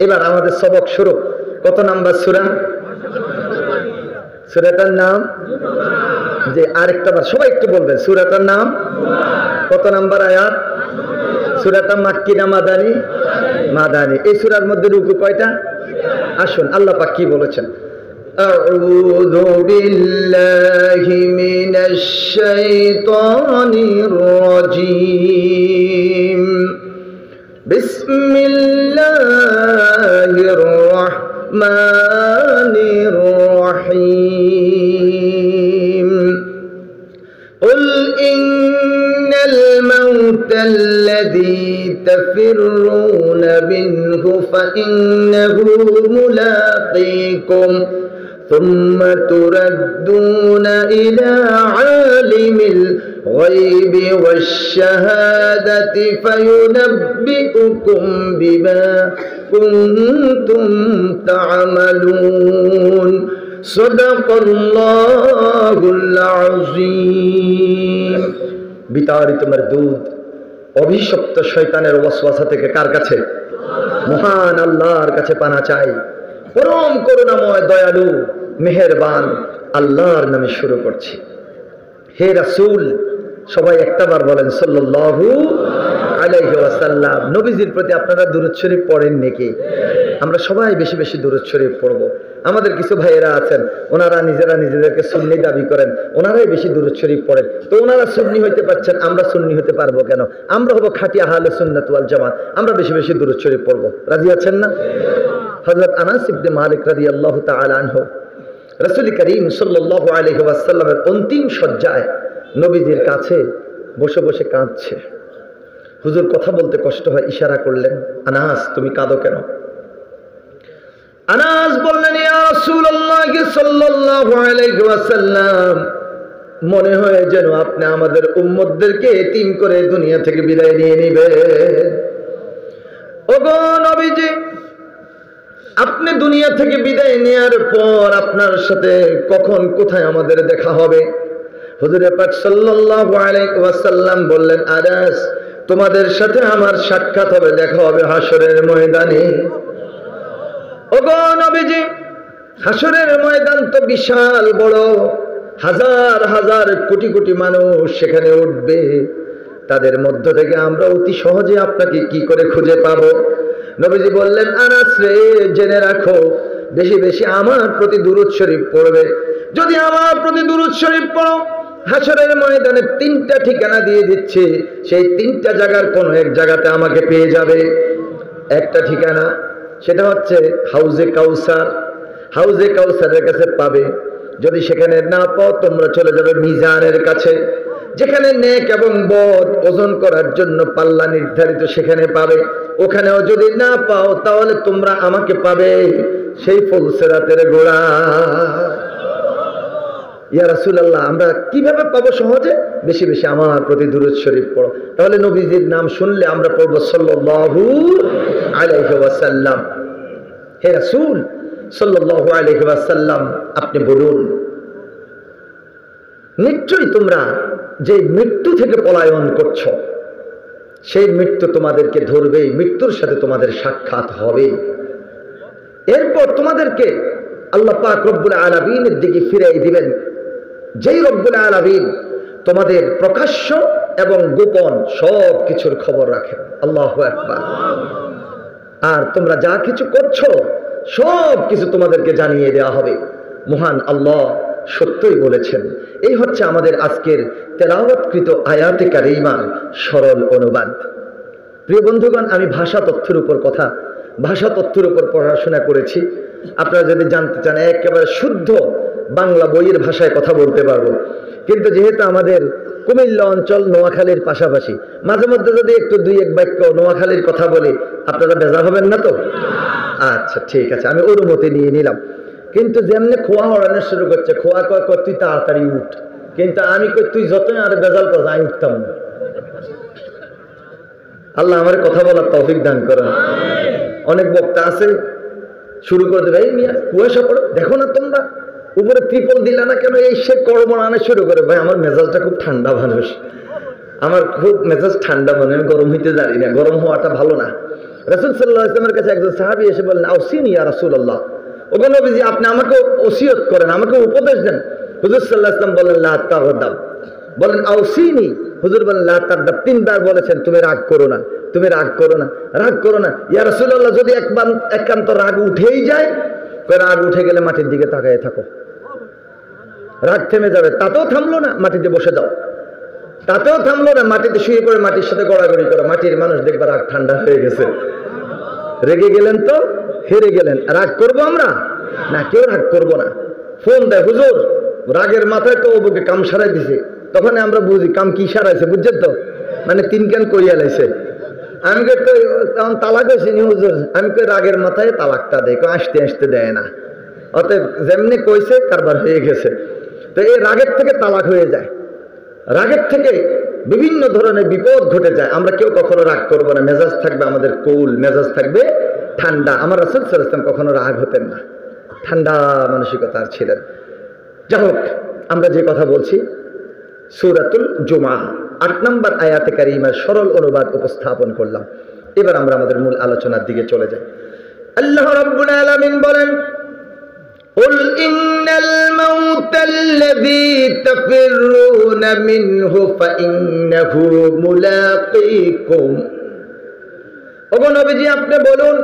এবার আমাদের সবক শুরু। কত নাম্বার সূরা? সূরাটার নাম, যে আরেকটা বার সবাই একটু বলবেন, সূরাটার নাম কত নাম্বার আয়াত? সূরাটা মাক্কি না মাদানী? মাদানী। এই সূরার মধ্যে রুকু কয়টা? আসুন আল্লাহ পাক কি বলেছেন। আউযু বিল্লাহি মিনাশ শাইতানির রাজীম। বিসমিল্লাহির الرحمن الرحيم قل إن الموت الذي تفرون منه فإنه ملاقيكم ثم تردون إلى عالم الغيب والشهادة فينبئكم بما كنتم تعملون صدق الله العظيم বিতাড়িত মরদুদ অভিশপ্ত শয়তানের ওয়াসওয়াসা থেকে কার কাছে? মহান আল্লাহর কাছে পানা চাই। পরম করুণাময় দয়ালু মেহেরবান আল্লাহর নামে শুরু করছি। হে রাসূল, সবাই একটাবার বলেন সাল্লাল্লাহু আলাইহি ওয়াসাল্লাম। নবীজির প্রতি আপনারা দুরূদ শরীফ পড়েন নাকি? আমরা সবাই বেশি বেশি দুরূদ শরীফ পড়ব। আমাদের কিছু ভাইয়েরা আছেন, ওনারা নিজেরা নিজেদেরকে সুন্নি দাবি করেন, ওনারাই বেশি দুরূদ শরীফ পড়েন। তো ওনারা সুন্নি হইতে পারছেন, আমরা সুন্নি হতে পারবো কেন? আমরা হবো খাঁটি আহলে সুন্নাত ওয়াল জামাত, আমরা বেশি বেশি দুরূদ শরীফ পড়ব। রাজি আছেন না? হযরত আনাস ইবনে মালিক রাদিয়াল্লাহু তাআলা আনহু রাসূল করিম সাল্লাল্লাহু আলাইহি ওয়াসাল্লামের অন্তিম শয্যায় নবীজির কাছে বসে বসে কাঁদছে। হুজুর কথা বলতে কষ্ট হয়, ইশারা করলেন, আনাস তুমি কাঁদো কেন? আনাস বললেন, ইয়া রাসূলুল্লাহ সাল্লাল্লাহু আলাইহি ওয়াসাল্লাম, মনে হয় যেন আপনি আমাদের উম্মতদেরকে এতিম করে দুনিয়া থেকে বিদায় নিয়ে নেবেন। ওগো নবীজি, আপনি দুনিয়া থেকে বিদায় নেওয়ার পর আপনার সাথে কখন কোথায় আমাদের দেখা হবে? হুজুর পাক সাল্লাল্লাহু আলাইহি ওয়াসাল্লাম বললেন, আনাস তোমাদের সাথে আমার সাক্ষাৎ হবে, দেখা হবে হাসরের ময়দানে। ওগো নবীজি, হাসরের ময়দান তো বিশাল বড়, হাজার হাজার কোটি কোটি মানুষ সেখানে উঠবে। তাদের মধ্য থেকে আমরা অতি সহজে আপনাকে কি করে খুঁজে পাবো? নবীজি বললেন, আনাস রে, জেনে রাখো, বেশি বেশি আমার প্রতি দুরূদ শরীফ পড়বে। যদি আমার প্রতি দুরূদ শরীফ পড়ো, হাসরের ময়দানে 3টা ঠিকানা দিয়ে দিচ্ছে, সেই 3টা জায়গার কোন এক জায়গাতে আমাকে পেয়ে যাবে। একটা ঠিকানা, সেটা হচ্ছে হাউজে কাউসার। হাউজে কাউসারের কাছে পাবে। যদি সেখানে না পাও, তোমরা চলে যাবে মিজানের কাছে, যেখানে নেক এবং বদ ওজন করার জন্য পাল্লা নির্ধারিত, সেখানে পাবে। ওখানেও যদি না পাও, তাহলে তোমরা আমাকে পাবে সেই ফুলসিরাতের গোড়া। ইয়া রাসূলুল্লাহ, আমরা কিভাবে পাবো সহজে? বেশি বেশি আমার প্রতি দুরূদ শরীফ পড়ো। তাহলে নবীজির নাম শুনলে আমরা পড়বো সাল্লাল্লাহু আলাইহি ওয়াসাল্লাম। হে রাসূল সাল্লাল্লাহু আলাইহি ওয়াসাল্লাম, আপনি বলুন, নিশ্চয়ই তোমরা যে মৃত্যু থেকে পলায়ন করছো, সেই মৃত্যু তোমাদেরকে ধরবে, মৃত্যুর সাথে তোমাদের সাক্ষাৎ হবে। এরপর তোমাদেরকে আল্লাহ পাক রব্বুল আলামিনের দিকে ফিরিয়ে দিবেন, যেই রব্বুল আলামিন তোমাদের প্রকাশ্য এবং গোপন সব কিছুর খবর রাখেন। আল্লাহু আকবার। আর তোমরা যা কিছু করছো সব কিছু তোমাদেরকে জানিয়ে দেওয়া হবে। মহান আল্লাহ সত্যই বলেছেন। এই হচ্ছে আমাদের আজকের তেলাওয়াতকৃত আয়াতে কারিমার সরল অনুবাদ। প্রিয় বন্ধুগণ, আমি ভাষা তথ্যের উপর পড়াশোনা করেছি। আপনারা যদি জানতে চান, একেবারে শুদ্ধ বাংলা বইয়ের ভাষায় কথা বলতে পারবো। কিন্তু যেহেতু আমাদের কুমিল্লা অঞ্চল নোয়াখালীর পাশাপাশি, মাঝে মধ্যে যদি একটু 2-1 বাক্য নোয়াখালীর কথা বলি, আপনারা বেজার হবেন না তো? আচ্ছা, ঠিক আছে, আমি অনুমতি নিয়ে নিলাম। কিন্তু যেমনি খোয়া হড়ানো শুরু করছে, খোয়া কয় তুই তাড়াতাড়ি উঠ, কিন্তু আমি কই তুই যতই আর বেজাল কর, আমি উঠতাম না। আল্লাহ আমার কথা বলার তৌফিক দান করেন। অনেক বক্তা আছে, শুরু করে দেবে, এই মিয়া কুয়াশা পড়ে, দেখো না তোমরা উপরে ত্রিপল দিলা না কেন, এই সে কর্মণানো শুরু করে। ভাই, আমার মেজাজটা খুব ঠান্ডা মানুষ, আমার খুব মেজাজ ঠান্ডা, মানে আমি গরম হইতে জানি না, গরম হওয়াটা ভালো না। রাসূল সাল্লাল্লাহু আলাইহি ওয়াসাল্লামের কাছে একজন সাহাবী এসে বললেন, আউসিনি ইয়া রাসূলুল্লাহ, ওগো নবীজি, আপনি আমাকে ওসিয়ত করেন, আমাকে উপদেশ দেন। হুজুর সাল্লাল্লাহু আলাইহি ওয়াসাল্লাম বললেন, লা তাগদাব। বলেন আউসিনি, হুজুর বলেন লা তাগদাব। 3বার বলেছেন, তুমি রাগ করো না, তুমি রাগ করো না, রাগ করো না। ইয়া রাসূলুল্লাহ, যদি একান্ত রাগ উঠেই যায়, রাগ উঠে গেলে মাটির দিকে তাকায় থাকো, রাগ থেমে যাবে। তাতেও থামলো না, মাটিতে বসে যাও। তাতেও থামলো না, মাটিতে শুয়ে পড়ে মাটির সাথে গড়াগড়ি করো। মাটির মানুষ দেখবা রাগ ঠান্ডা হয়ে গেছে। রেগে গেলেন তো হেরে গেলেন, রাগ করব আমরা? না, কেউ রাগ করবো না। ফোন দেয়, হুজুর রাগের মাথায় তো ওকে কাম সারাই দিছে। তখন আমরা বুঝি কাম কি সারাইছে, বুঝছেন তো, মানে 3 কান কইয়া লাইছে। আমি তো তখন তালাক হয়েছি নি হুজুর, আমি কই রাগের মাথায় তালাকটা দেয়, আসতে আসতে দেয় না। অতএব যেমনি কইছে কারবার হয়ে গেছে। তো এই রাগের থেকে তালাক হয়ে যায়, রাগের থেকে বিভিন্ন ধরনের বিপদ ঘটে যায়। আমরা কেউ কখনো রাগ করবো না, মেজাজ থাকবে আমাদের কুল, মেজাজ থাকবে ঠান্ডা। আমার রাসূল সাল্লাল্লাহু আলাইহি ওয়াসাল্লাম কখনো রাগ হতেন না, ঠান্ডা মানসিকতার ছিলেন। যাই হোক, আমরা যে কথা বলছি সূরাতুল জুমআ 8 নম্বর আয়াতে কারিমার সরল অনুবাদ উপস্থাপন করলাম। এবার আমরা আমাদের মূল আলোচনার দিকে চলে যাই। আল্লাহ রাব্বুল আলামিন বলেন, قل إن الموت الذي تفرون منه فإنه ملاقيكم। ওগো নবীজি, আপনি বলুন,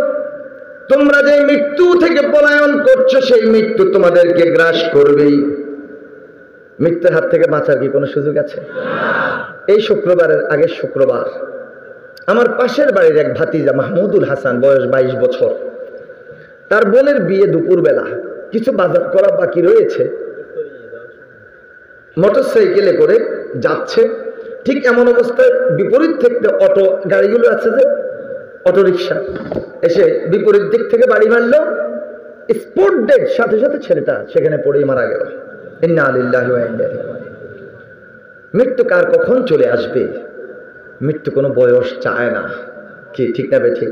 তোমরা যে মৃত্যু থেকে পলায়ন করছো সেই মৃত্যু তোমাদেরকে গ্রাস করবেই। মৃত্যুর হাত থেকে বাঁচার কি কোনো সুযোগ আছে? এই শুক্রবারের আগের শুক্রবার আমার পাশের বাড়ির এক ভাতিজা মাহমুদুল হাসান, বয়স 22 বছর, তার বোনের বিয়ে দুপুরবেলা, কিছু বাজার করা বাকি রয়েছে, মোটরসাইকেলে করে যাচ্ছে। ঠিক এমন অবস্থায় বিপরীত থেকে অটো গাড়িগুলো আছে, যে অটো রিক্সা এসে বিপরীত দিক থেকে বাড়ি মারলো। স্পট ডেড, সাথে সাথে ছেলেটা সেখানে পড়েই মারা গেল। ইন্না লিল্লাহি ওয়া ইন্না ইলাইহি রাজিউন। মৃত্যু কার কখন চলে আসবে, মৃত্যু কোনো বয়স চায় না, কি ঠিক না বেঠিক?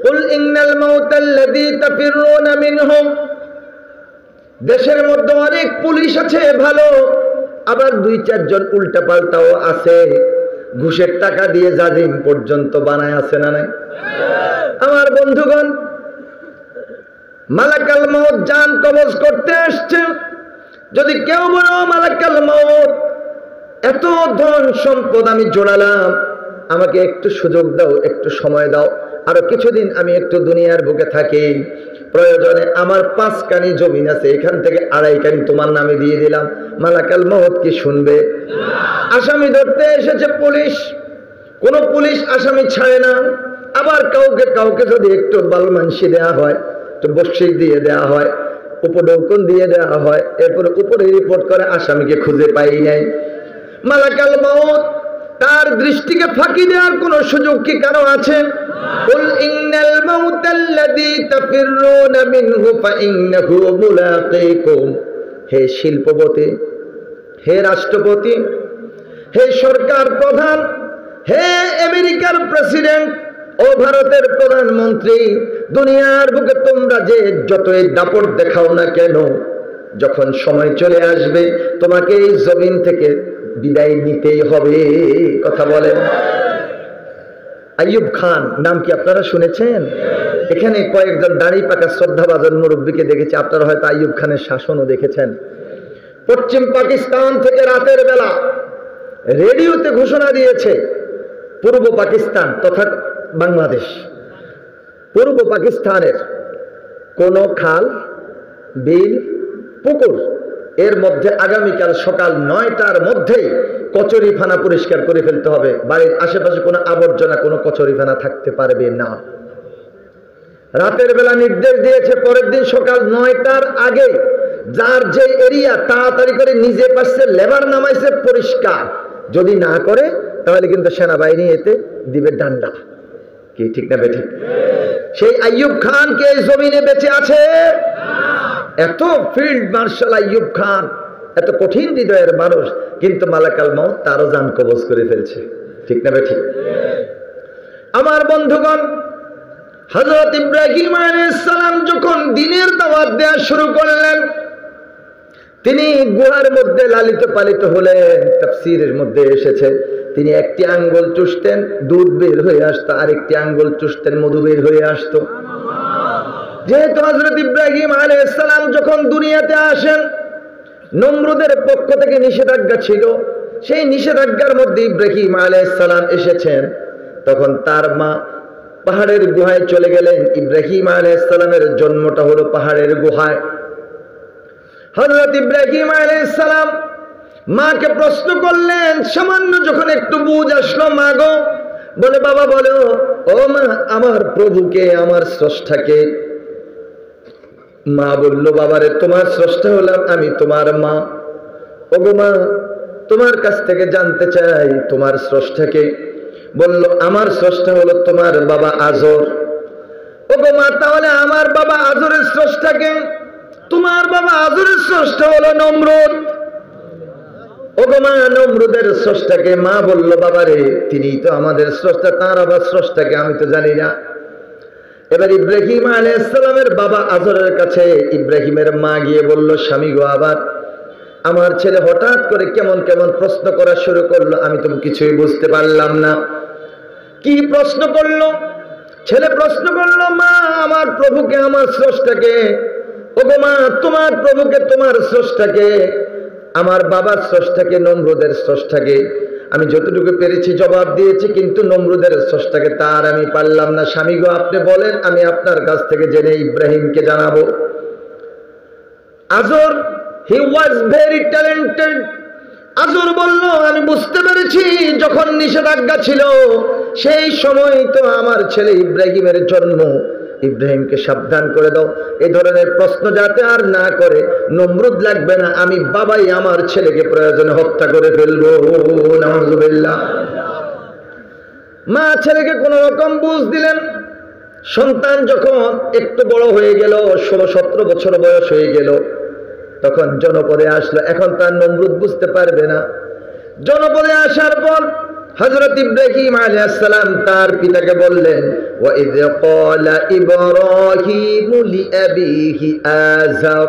কুল ইন্নাল মাউতাল্লাযী তাফিরুনা মিনহু। দেশের মধ্যে অনেক পুলিশ আছে ভালো, আবার 2-4 জন উল্টা পাল্টাও আছে, ঘুষের টাকা দিয়ে জাজিম পর্যন্ত বানায় আছে না নাই? আমার বন্ধুগণ, মালাকাল মউত জান কবজ করতে আসছে। যদি কেউ বলো মালাকাল মউত, এত ধন সম্পদ আমি জোড়ালাম, আমাকে একটু সুযোগ দাও, একটু সময় দাও, আরো কিছুদিন আমি একটু দুনিয়ার বুকে থাকি, প্রয়োজনে আমার 5 কানি জমিন আছে, এখান থেকে 2.5 কানি তোমার নামে দিয়ে দিলাম। মালাকাল মউত কি শুনবে? আসামি ধরতে এসেছে পুলিশ, কোন পুলিশ আসামি ছাড়ে না। আবার কাউকে কাউকে যদি একটু বালমানসি দেওয়া হয়, একটু বকশিশ দিয়ে দেওয়া হয়, উপঢৌকন দিয়ে দেওয়া হয়, এরপরে উপরে রিপোর্ট করে আসামিকে খুঁজে পাই নাই। মালাকাল মউত তার দৃষ্টিকে ফাঁকি দেওয়ার কোন সুযোগ কি কারো আছে? কুল ইন্নাল মাউতাল্লাযী তাফিরুনা মিনহু ফাইন্নাহু মুলাকীকুম। হে শিল্পপতি, হে রাষ্ট্রপতি, হে সরকার প্রধান, হে আমেরিকার প্রেসিডেন্ট ও ভারতের প্রধানমন্ত্রী, দুনিয়ার বুকে তোমরা যে যতই দাপট দেখাও না কেন, যখন সময় চলে আসবে তোমাকে এই জমিন থেকে বিদায় নিতেই হবে। কথা বলেন। আইয়ুব খান নাম কি আপনারা শুনেছেন? এখানে কয়েকজন দাড়ি পাকা শ্রদ্ধাভাজন মুরব্বীকে দেখেছি, আপনারা হয়তো আইয়ুব খানের শাসনও দেখেছেন। পশ্চিম পাকিস্তান থেকে রাতের বেলা রেডিওতে ঘোষণা দিয়েছে, পূর্ব পাকিস্তান তথা বাংলাদেশ, পূর্ব পাকিস্তানের কোন খাল, বিল, পুকুর এর মধ্যে আগামীকাল সকাল 9টার মধ্যেই কচুরিখানা পরিষ্কার করে ফেলতে হবে। বাড়ির আশেপাশে কোনো আবর্জনা, কোনো কচুরিখানা থাকতে পারবে না। রাতের বেলা নির্দেশ দিয়েছে, পরের দিন সকাল 9টার আগে যার যে এরিয়া তাড়াতাড়ি করে নিজে পাশে লেবার নামাইছে পরিষ্কার, যদি না করে তাহলে কিন্তু সেনাবাহিনী এতে দিবে ডান্ডা। কি ঠিক না বেঠিক? সেই আইয়ুব খান কে এই জমিনে বেঁচে আছে? এত ফিল্ড মার্শাল আইয়ুব খান, এত কঠিন হৃদয়ের মানুষ, কিন্তু মালাকাল মউত তারও জান কবজ করে ফেলছে। ঠিক না বেঠিক? আমার বন্ধুগণ, হযরত ইব্রাহিম আলাইহিস সালাম যখন দ্বীনের দাওয়াত দেওয়া শুরু করলেন, তিনি গুহার মধ্যে লালিত পালিত হলেন। তাফসীরের মধ্যে এসেছে তিনি একটি আঙ্গুল চুষতেন, দুধ বের হয়ে আসতো, আরেকটি আঙ্গুল চুষতেন, মধু বের হয়ে আসতো। যেহেতু হযরত ইব্রাহিম আলাইহিস সালাম যখন দুনিয়াতে আসেন, নমরুদের পক্ষ থেকে নিষেধাজ্ঞা ছিল, সেই নিষেধাজ্ঞার মধ্যে ইব্রাহিম আলাইহিস সালাম এসেছেন। তখন তার মা পাহাড়ের গুহায় চলে গেলেন। ইব্রাহিম আলাইহিস সালামের জন্মটা হলো পাহাড়ের গুহায়। হযরত ইব্রাহিম আলাইহিস সালাম মাকে প্রশ্ন করলেন, সামান্য যখন একটু বুঝ আসলো, মা গো, বলে বাবা বলো ও মা, আমার প্রভুকে, আমার স্রষ্টাকে। মা বলল, বাবারে, তোমার স্রষ্টা হলাম আমি, তোমার মা। ওগো মা, তোমার কাছ থেকে জানতে চাই তোমার স্রষ্টাকে। বলল, আমার স্রষ্টা হলো তোমার বাবা আজর। ওগো মা, তাহলে আমার বাবা আজরের স্রষ্টাকে? তোমার বাবা আজরের স্রষ্টা হলো নমরুদ। ওগো মা, নমরুদের স্রষ্টাকে? মা বলল, বাবারে, তিনি তো আমাদের স্রষ্টা, তার আবার স্রষ্টাকে আমি তো জানি না। এবার ইব্রাহিম আলাইহিস সালামের বাবা আজরের কাছে ইব্রাহিমের মা গিয়ে বলল, স্বামী গো, আবার আমার ছেলে হঠাৎ করে কেমন কেমন প্রশ্ন করা শুরু করলো, আমি তো কিছুই বুঝতে পারলাম না। কি প্রশ্ন করলো? ছেলে প্রশ্ন করলো, মা, আমার প্রভুকে, আমার স্রষ্টাকে? ওগো মা, তোমার প্রভুকে, তোমার স্রষ্টাকে? আমার বাবার স্রষ্টাকে, নমরুদের স্রষ্টাকে? আমি যতটুকু পেরেছি জবাব দিয়েছি, কিন্তু নমরুদের স্রষ্টাকে তার আমি পারলাম না। স্বামী গো, আপনি বলেন, আমি আপনার কাছ থেকে জেনে ইব্রাহিমকে জানাবো। আজর, হি ওয়াজ ভেরি ট্যালেন্টেড। আজর বলল, আমি বুঝতে পেরেছি, যখন নিষেধাজ্ঞা ছিল সেই সময় তো আমার ছেলে ইব্রাহিমের জন্ম। ইব্রাহিমকে সাবধান করে দাও, এই ধরনের প্রশ্ন যাতে আর না করে। নমরুদ লাগবে না, আমি বাবাই আমার ছেলেকে প্রয়োজনে হত্যা করে ফেলবো। নাউযুবিল্লাহ। মা ছেলেকে কোন রকম বুঝ দিলেন। সন্তান যখন একটু বড় হয়ে গেল, 16-17 বছর বয়স হয়ে গেল, তখন জনপদে আসলো। এখন তার নমরুদ বুঝতে পারবে না। জনপদে আসার পর হযরত ইব্রাহিম আলাইহিস সালাম তার পিতাকে বললেন, ওয়া ইয ক্বালা ইব্রাহিমু লিআবিহি আযার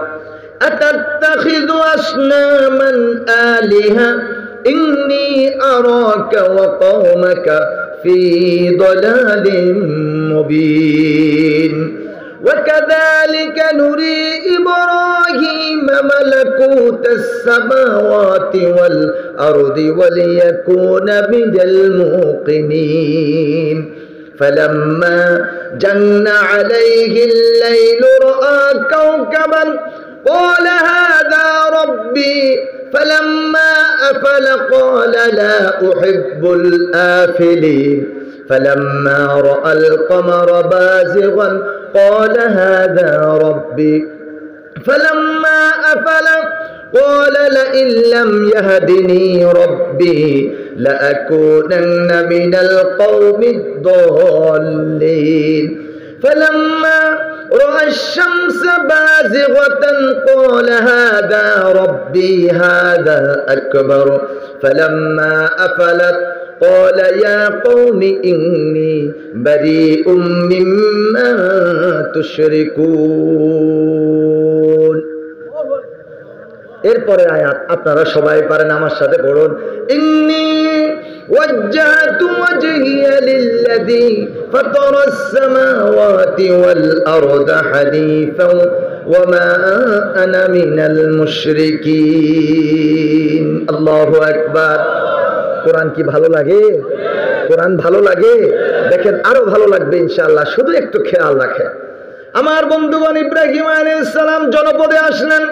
আতাত্তাখিযু আসনামান আলিহা ইন্নী আরাকা ওয়া কওমাকা ফি দালালিম মুবিন وكذلك نري إبراهيم ملكوت السماوات والأرض وليكون من الموقنين فلما جن عليه الليل رأى كوكبا قال هذا ربي فلما أفل قال لا أحب الآفلين فلما رأى القمر بازغا قال هذا ربي فلما أفل قال لئن لم يهدني ربي لأكونن من القوم الضالين فلما رأى الشمس بازغة قال هذا ربي هذا أكبر فلما أفلت قال يا قوم إني بريء مما تشركون এরপরের আয়াত আপনারা সবাই পারেন, আমার সাথে পড়ুন। ইন্নী ওয়াজ্জাহতু ওয়াজহিয়া লিল্লাযী ফাতারাস সামাওয়াতি ওয়াল আরদা হানিফান ওয়া মা আনা মিনাল মুশরিকিন। আল্লাহু আকবার। কোরআন কি ভালো লাগে? কোরআন ভালো লাগে? দেখেন, আরো ভালো লাগবে ইনশাআল্লাহ, শুধু একটু খেয়াল রাখেন। আমার বন্ধুগণ, ইব্রাহিম আলাইহিস সালাম জনপদে আসলেন।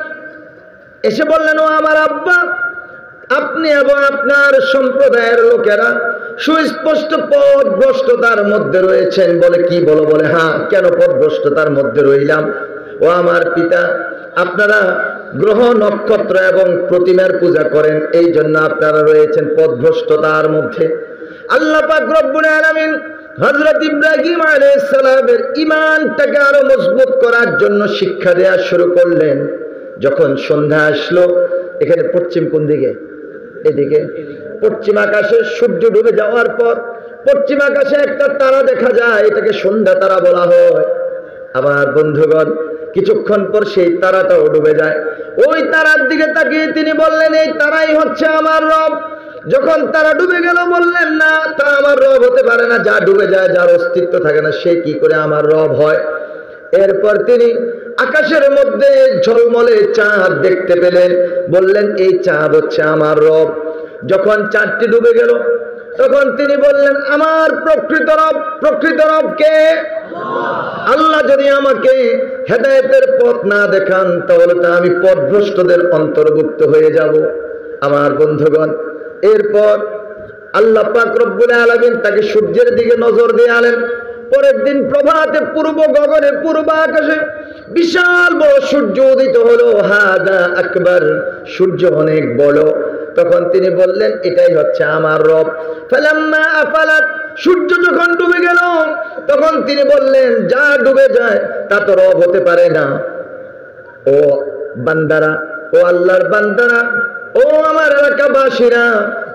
এসে বললেন, ও আমার আব্বা, আপনি এবং আপনার সম্প্রদায়ের লোকেরা সুস্পষ্ট পথভ্রষ্টতার মধ্যে রয়েছেন। বলে, কি বলো? বলে, হ্যাঁ, কেন পথভ্রষ্টতার মধ্যে রইলাম? ও আমার পিতা, আপনারা গ্রহ নক্ষত্র এবং প্রতিমার পূজা করেন, এই জন্য আপনারা রয়েছেন পথভ্রষ্টতার মধ্যে। আল্লাহ পাক রব্বুল আলামিন হযরত ইব্রাহিম আলাইহিস সালামের ঈমানটাকে আরো মজবুত করার জন্য শিক্ষা দেওয়া শুরু করলেন। যখন সন্ধ্যা আসলো, এখানে পশ্চিম কোন দিকে? এদিকে। পশ্চিম আকাশে সূর্য ডুবে যাওয়ার পর পশ্চিম আকাশে একটা তারা দেখা যায়, এটাকে সন্ধ্যা তারা বলা হয়। আমার বন্ধুগণ, কিছুক্ষণ পর সেই তারাটাও ডুবে যায়। ওই তারার দিকে তাকিয়ে তিনি বললেন, এই তারাই হচ্ছে আমার রব। যখন তারা ডুবে গেল, বললেন, না, তা আমার রব হতে পারে না। যা ডুবে যায়, যার অস্তিত্ব থাকে না, সে কি করে আমার রব হয়? এরপর তিনি আকাশের মধ্যে ঝলমলে চাঁদ দেখতে পেলেন। বললেন, এই চাঁদ হচ্ছে আমার রব। যখন চাঁদটি ডুবে গেল, তখন তিনি বললেন, আমার প্রকৃত রব কে? আল্লাহ যদি আমাকে হেদায়েতের পথ না দেখান, তাহলে তো আমি পথভ্রষ্টদের অন্তর্ভুক্ত হয়ে যাব। আমার বন্ধুগণ, এরপর আল্লাহ পাক রব্বুল আলামিন তাকে সূর্যের দিকে নজর দিয়ে আনেন। পরের দিন প্রভাতে পূর্ব গগনে, পূর্ব আকাশে বিশাল বড় সূর্য উদিত হলো। হাদা আকবার, সূর্য অনেক বড়। তখন তিনি বললেন, এটাই হচ্ছে আমার রব। ফালাম্মা আফালাত, সূর্য যখন ডুবে গেল, তখন তিনি বললেন, যা ডুবে যায় তা তো রব হতে পারে না। ও বান্দারা, ও আল্লাহর বান্দারা, ও আমার এলাকাবাসীরা,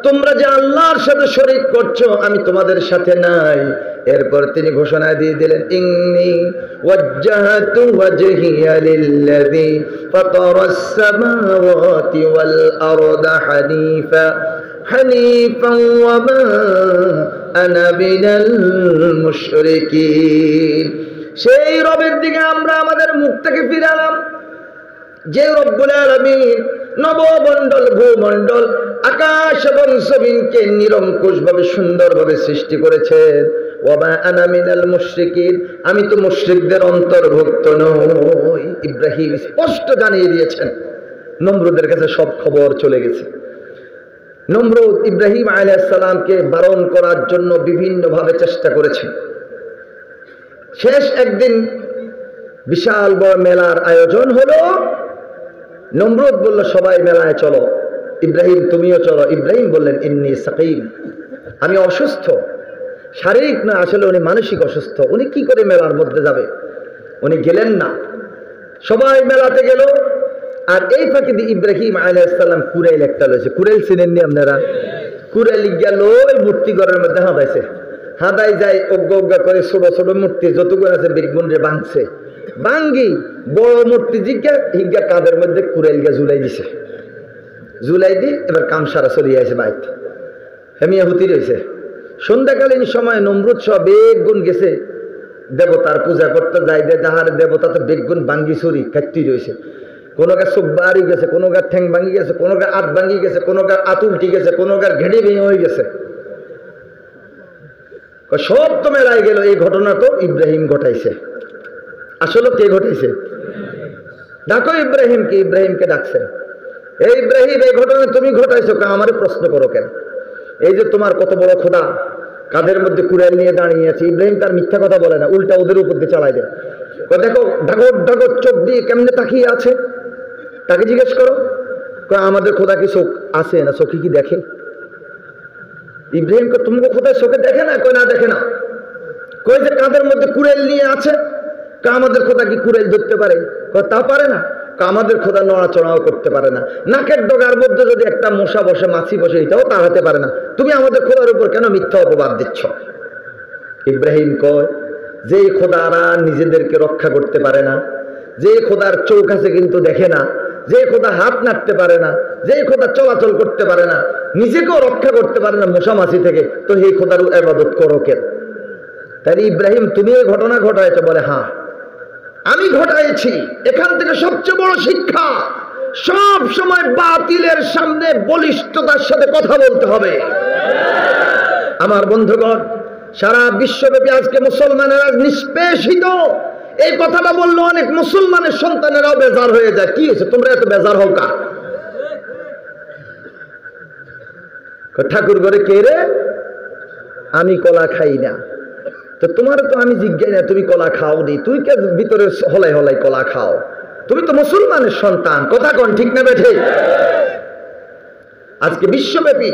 তোমরা যে আল্লাহর সাথে শরীক করছো, আমি তোমাদের সাথে নাই। এরপর তিনি ঘোষণা দিয়ে দিলেন, ইন্নী ওয়াজ্জাহাতু ওয়াজহিয়া লিল্লাযী ফাতারাস সামাওয়াতি ওয়াল আরদা হানিফান ওয়া মা আনা মিনাল মুশরিকিন। সেই রবের দিকে আমরা আমাদের মুখটাকে ফিরালাম, যে রব্বুল আলামিন নবমণ্ডল, ভূমণ্ডল, আকাশ এবং জমিনকে নিরঙ্কুশভাবে সুন্দরভাবে সৃষ্টি করেছেন। ওয়া মা আনা মিনাল মুশরিকিন, আমি তো মুশরিকদের অন্তর্ভুক্ত নই। ইব্রাহিম স্পষ্ট জানিয়ে দিয়েছেন। নমরুদের কাছে সব খবর চলে গেছে। নমরুদ ইব্রাহিম আলাইহিস সালামকে বারণ করার জন্য বিভিন্নভাবে চেষ্টা করেছেন। শেষ একদিন বিশাল বড় মেলার আয়োজন হলো। নমরুদ বলল, সবাই মেলায় চলো, ইব্রাহিম তুমিও চলো। ইব্রাহিম বললেন, ইন্নী সাকিম, আমি অসুস্থ, শারীরিক না, আসলে উনি মানসিক অসুস্থ, উনি কি করে মেলার মধ্যে যাবে? উনি গেলেন না। সবাই মেলাতে গেল। আর এই ফাঁকে ইব্রাহিম আলাইহিস সালাম কুরাইল একটা লইছে। কুরাইল চিনেননি আপনারা? কুরাইল গেল ওই মূর্তি ঘরের মধ্যে হাঁদাইছে। হাঁদাই যায় অজ্ঞা অজ্ঞা করে ছোট ছোট মূর্তি যতগুলো আছে বেগুনরে ভাঙছে। ভাঙ্গি বড় মূর্তি জিজ্ঞা হিজ্ঞা কাদের মধ্যে কুরাইল গিয়া ঝুলাই দিছে। ঝুলাই দি এবার কাম সারা চলিয়ে আছে বাইক। হেমিয়া হুতি রয়েছে। সন্ধ্যাকালীন সময় নমরুদ সহ বেগুন গেছে দেবতার পূজা করতে যাই দে, যাহার দেবতা তো বেগুন ভাঙ্গি ছুরি কাটতি রয়েছে। কোনো গাছ চোখ বাড়ি গেছে, কোনো গাছ ঠ্যাং ভাঙ্গি গেছে, কোনো গাছ আট ভাঙ্গি গেছে, কোনো গাছ আত উল্টি গেছে, কোনো গাছ ঘেড়ে ভেঙে হয়ে গেছে। সব তো মেলায় গেল। এই ঘটনা তো ইব্রাহিম ঘটাইছে। আসলে কে ঘটাইছে? ডাকো ইব্রাহিমকে। ইব্রাহিমকে ডাকছেন, এই ইব্রাহিম, এই ঘটনা তুমি ঘটাইছো, আমারে প্রশ্ন করো কেন? এই যে তোমার কত বড় খোদা, কাঁধের মধ্যে কুড়াল নিয়ে দাঁড়িয়ে আছে। ইব্রাহিম তার মিথ্যা কথা বলে না, উল্টা ওদের উপর দিয়ে চালাই দেয়। দেখো ডাগর ডাগর চোখ দিয়ে কেমনে তাকিয়ে আছে, তাকে জিজ্ঞেস করো। আমাদের খোদা কি চোখ আছে না? চোখে কি দেখে? ইব্রাহিমকে তোমাকে খোদা চোখে দেখে না? কই না, দেখে না। কই যে কাঁধের মধ্যে কুড়াল নিয়ে আছে। আমাদের খোদা কি কুড়াল ধরতে পারে? তা পারে না। আমাদের খোদা নড়াচড়াও করতে পারে না। নাকের ডগার মধ্যে যদি একটা মশা বসে, মাছি বসে, এটাও তা হতে পারে না। তুমি আমাদের খোদার উপর কেন মিথ্যা অপবাদ দিচ্ছ? ইব্রাহিম কয়, যে খোদারা নিজেদেরকে রক্ষা করতে পারে না, যে খোদার চোখ আছে কিন্তু দেখে না, যে খোদা হাত নাড়তে পারে না, যে খোদা চলাচল করতে পারে না, নিজেকেও রক্ষা করতে পারে না মশা মাছি থেকে, তো এই খোদার ইবাদত করো কেন? তাই ইব্রাহিম, তুমি এই ঘটনা ঘটাইছ? বলে, হ্যাঁ আমি ঘটাইছি। এখান থেকে সবচেয়ে বড় শিক্ষা, সব সময় বাতিলের সামনে বলিষ্ঠতার সাথে কথা বলতে হবে। আমার বন্ধুগণ, সারা বিশ্বব্যাপী আজকে মুসলমানেরা নিষ্পেষিত। এই কথাটা বললো অনেক মুসলমানের সন্তানেরাও বেজার হয়ে যায়। কি হয়েছে, তোমরা এত বেজার হও কা? ঠাকুর ঘরে কে রে? আমি কলা খাই না। তো তোমার তো আমি জিজ্ঞাসা না, তুমি কলা খাও নি, তুই কে ভিতরে হলাই হলাই কলা খাও? তুমি তো মুসলমানের সন্তান। কথা কোন ঠিক না বেঠে? আজকে বিশ্বব্যাপী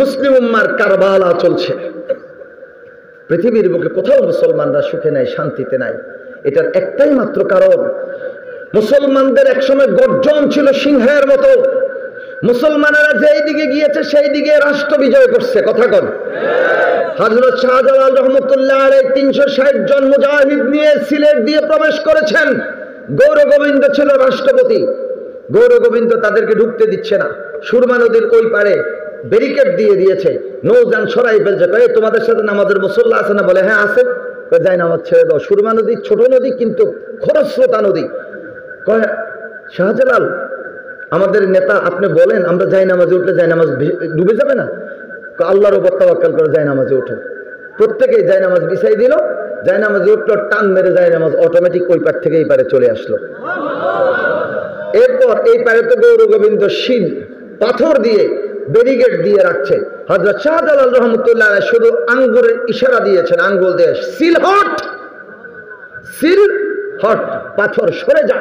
মুসলিম উম্মার কারবালা চলছে। পৃথিবীর বুকে কোথাও মুসলমানরা সুখে নাই, শান্তিতে নাই। এটার একটাই মাত্র কারণ, মুসলমানদের একসময় গর্জন ছিল সিংহের মতো। মুসলমানেরা যেই দিকে গিয়েছে সেই দিকে রাষ্ট্র বিজয় করছে। কথা কন। হযরত শাহজালাল রহমতুল্লাহ আলাইহি 360 জন মুজাহিদ নিয়ে সিলেট দিয়ে প্রবেশ করেছেন। গৌর গোবিন্দ ছিল রাষ্ট্রপতি। গৌর গোবিন্দ তাদেরকে ঢুকতে দিচ্ছে না। সুরমা নদীর ওই পারে ব্যারিকেড দিয়ে দিয়েছে, নৌযান সরাই ফেলছে। কয়ে তোমাদের সাথে নামাজের মুসল্লা আছে না? বলে হ্যাঁ আছে। যাই নামাজ ছেড়ে দাও। সুরমা নদী ছোট নদী কিন্তু খরস্রোতা নদী। কয় শাহজালাল, আমাদের নেতা, আপনি বলেন আমরা যাই নামাজে উঠলে যাই নামাজ ডুবে যাবে না? আল্লাহর উপর তাওয়াক্কুল করে যাই নামাজে উঠো। প্রত্যেকেই যাই নামাজ বিছাই দিল। যাই নামাজে উঠলো, টান মেরে যাই নামাজ অটোমেটিক ওই পার থেকে এই পারে চলে আসলো। এরপর এই পারে তো গৌর গোবিন্দ শিল পাথর দিয়ে ব্যারিকেড দিয়ে রাখছে। হযরত শাহজালাল রহমতুল্লাহ আলাইহি শুধু আঙ্গুলের ইশারা দিয়েছেন, আঙ্গুল দিয়ে সিল হট, সিল হট, পাথর সরে যা,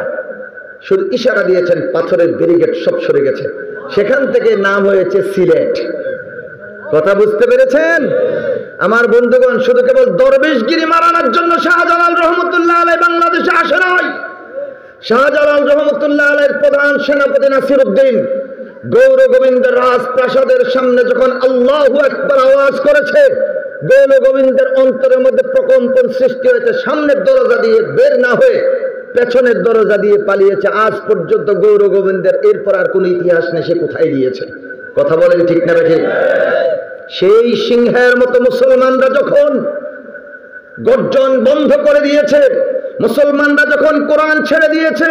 শুধু ইশারা দিয়েছেন, পাথরের ব্যারিকেড সব সরে গেছে। সেখান থেকে নাম হয়েছে সিলেট। কথা বুঝতে পেরেছেন আমার বন্ধুগণ? শুধু কেবল দরবেশগিরি মারানোর জন্য শাহজালাল রহমতুল্লাহ আলাইহি বাংলাদেশে আসে নাই। শাহজালাল রহমতুল্লাহ আলাইহির প্রধান সেনাপতি নাসিরউদ্দিন গৌর গোবিন্দের রাজপ্রাসাদের সামনে যখন আল্লাহু আকবার আওয়াজ করেছে, গৌর গোবিন্দের অন্তরের মধ্যে প্রকম্পন সৃষ্টি হয়েছে। সামনের দরজা দিয়ে বের না হয়ে পেছনের দরজা দিয়ে পালিয়েছে। আজ পর্যন্ত গৌর গোবিন্দের এরপর আর কোন ইতিহাস নেই সে কোথায় গিয়েছে। কথা বলেন ঠিক না ঠিক? সেই সিংহের মতো মুসলমানরা যখন গর্জন বন্ধ করে দিয়েছে, মুসলমানরা যখন কোরআন ছেড়ে দিয়েছে,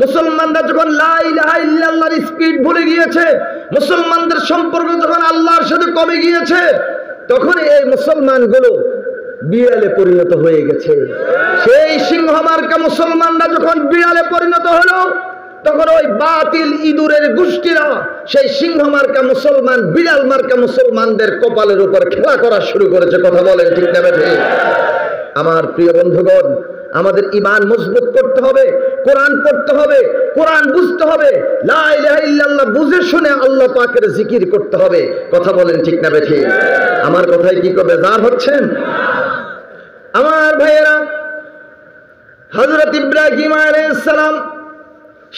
মুসলমানরা যখন লা ইলাহা ইল্লাল্লাহর স্পিড ভুলে গিয়েছে, মুসলমানদের সম্পর্ক যখন আল্লাহর সাথে কমে গিয়েছে, তখন এই মুসলমানগুলো বিড়ালে পরিণত হয়ে গেছে। সেই সিংহ মার্কা মুসলমানরা যখন বিড়ালে পরিণত হলো, তখন ওই বাতিল ইঁদুরের গোষ্ঠীরা সেই সিংহ মার্কা মুসলমান, বিড়াল মার্কা মুসলমানদের কপালের উপর খেলা করা শুরু করেছে। কথা বলেন ঠিক না ঠিক? আমার প্রিয় বন্ধুগণ, আমাদের ঈমান মজবুত করতে হবে, কোরআন পড়তে হবে, কোরআন বুঝতে হবে, লা ইলাহা ইল্লাল্লাহ বুঝে শুনে আল্লাহ পাকের জিকির করতে হবে। কথা বলেন ঠিক না ঠিক? আমার কথায় কি কবে বেজার হচ্ছেন আমার ভাইয়েরা? হযরত ইব্রাহিম আলাইহিস সালাম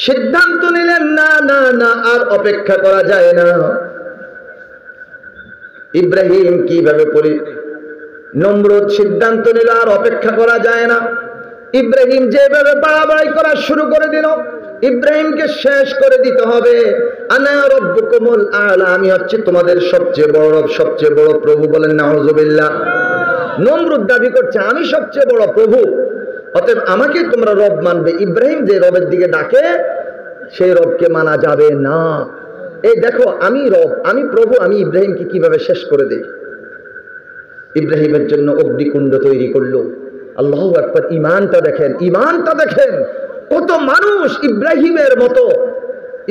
সিদ্ধান্ত নিলেন, না না না, আর অপেক্ষা করা যায় না। ইব্রাহিম কিভাবে নমরুদ সিদ্ধান্ত নিল আর অপেক্ষা করা যায় না। ইব্রাহিম যেভাবে বাড়াবাড়ি করা শুরু করে দিল, ইব্রাহিমকে শেষ করে দিতে হবে। আনা রব্বুকুমুল আলা, আমি হচ্ছে তোমাদের সবচেয়ে বড় রব, সবচেয়ে বড় প্রভু। বলেন নাউযুবিল্লাহ। নমরুদ দাবি করছে আমি সবচেয়ে বড় প্রভু, অতএব আমাকে তোমরা রব মানবে। ইব্রাহিম যে রবের দিকে ডাকে সেই রবকে মানা যাবে না। এই দেখো আমি রব, আমি প্রভু, আমি ইব্রাহিমকে কিভাবে শেষ করে দেই। ইব্রাহিমের জন্য অগ্নিকুণ্ড তৈরি করলো। আল্লাহু আকবার। ঈমানটা দেখেন, ঈমানটা দেখেন। কত মানুষ ইব্রাহিমের মতো,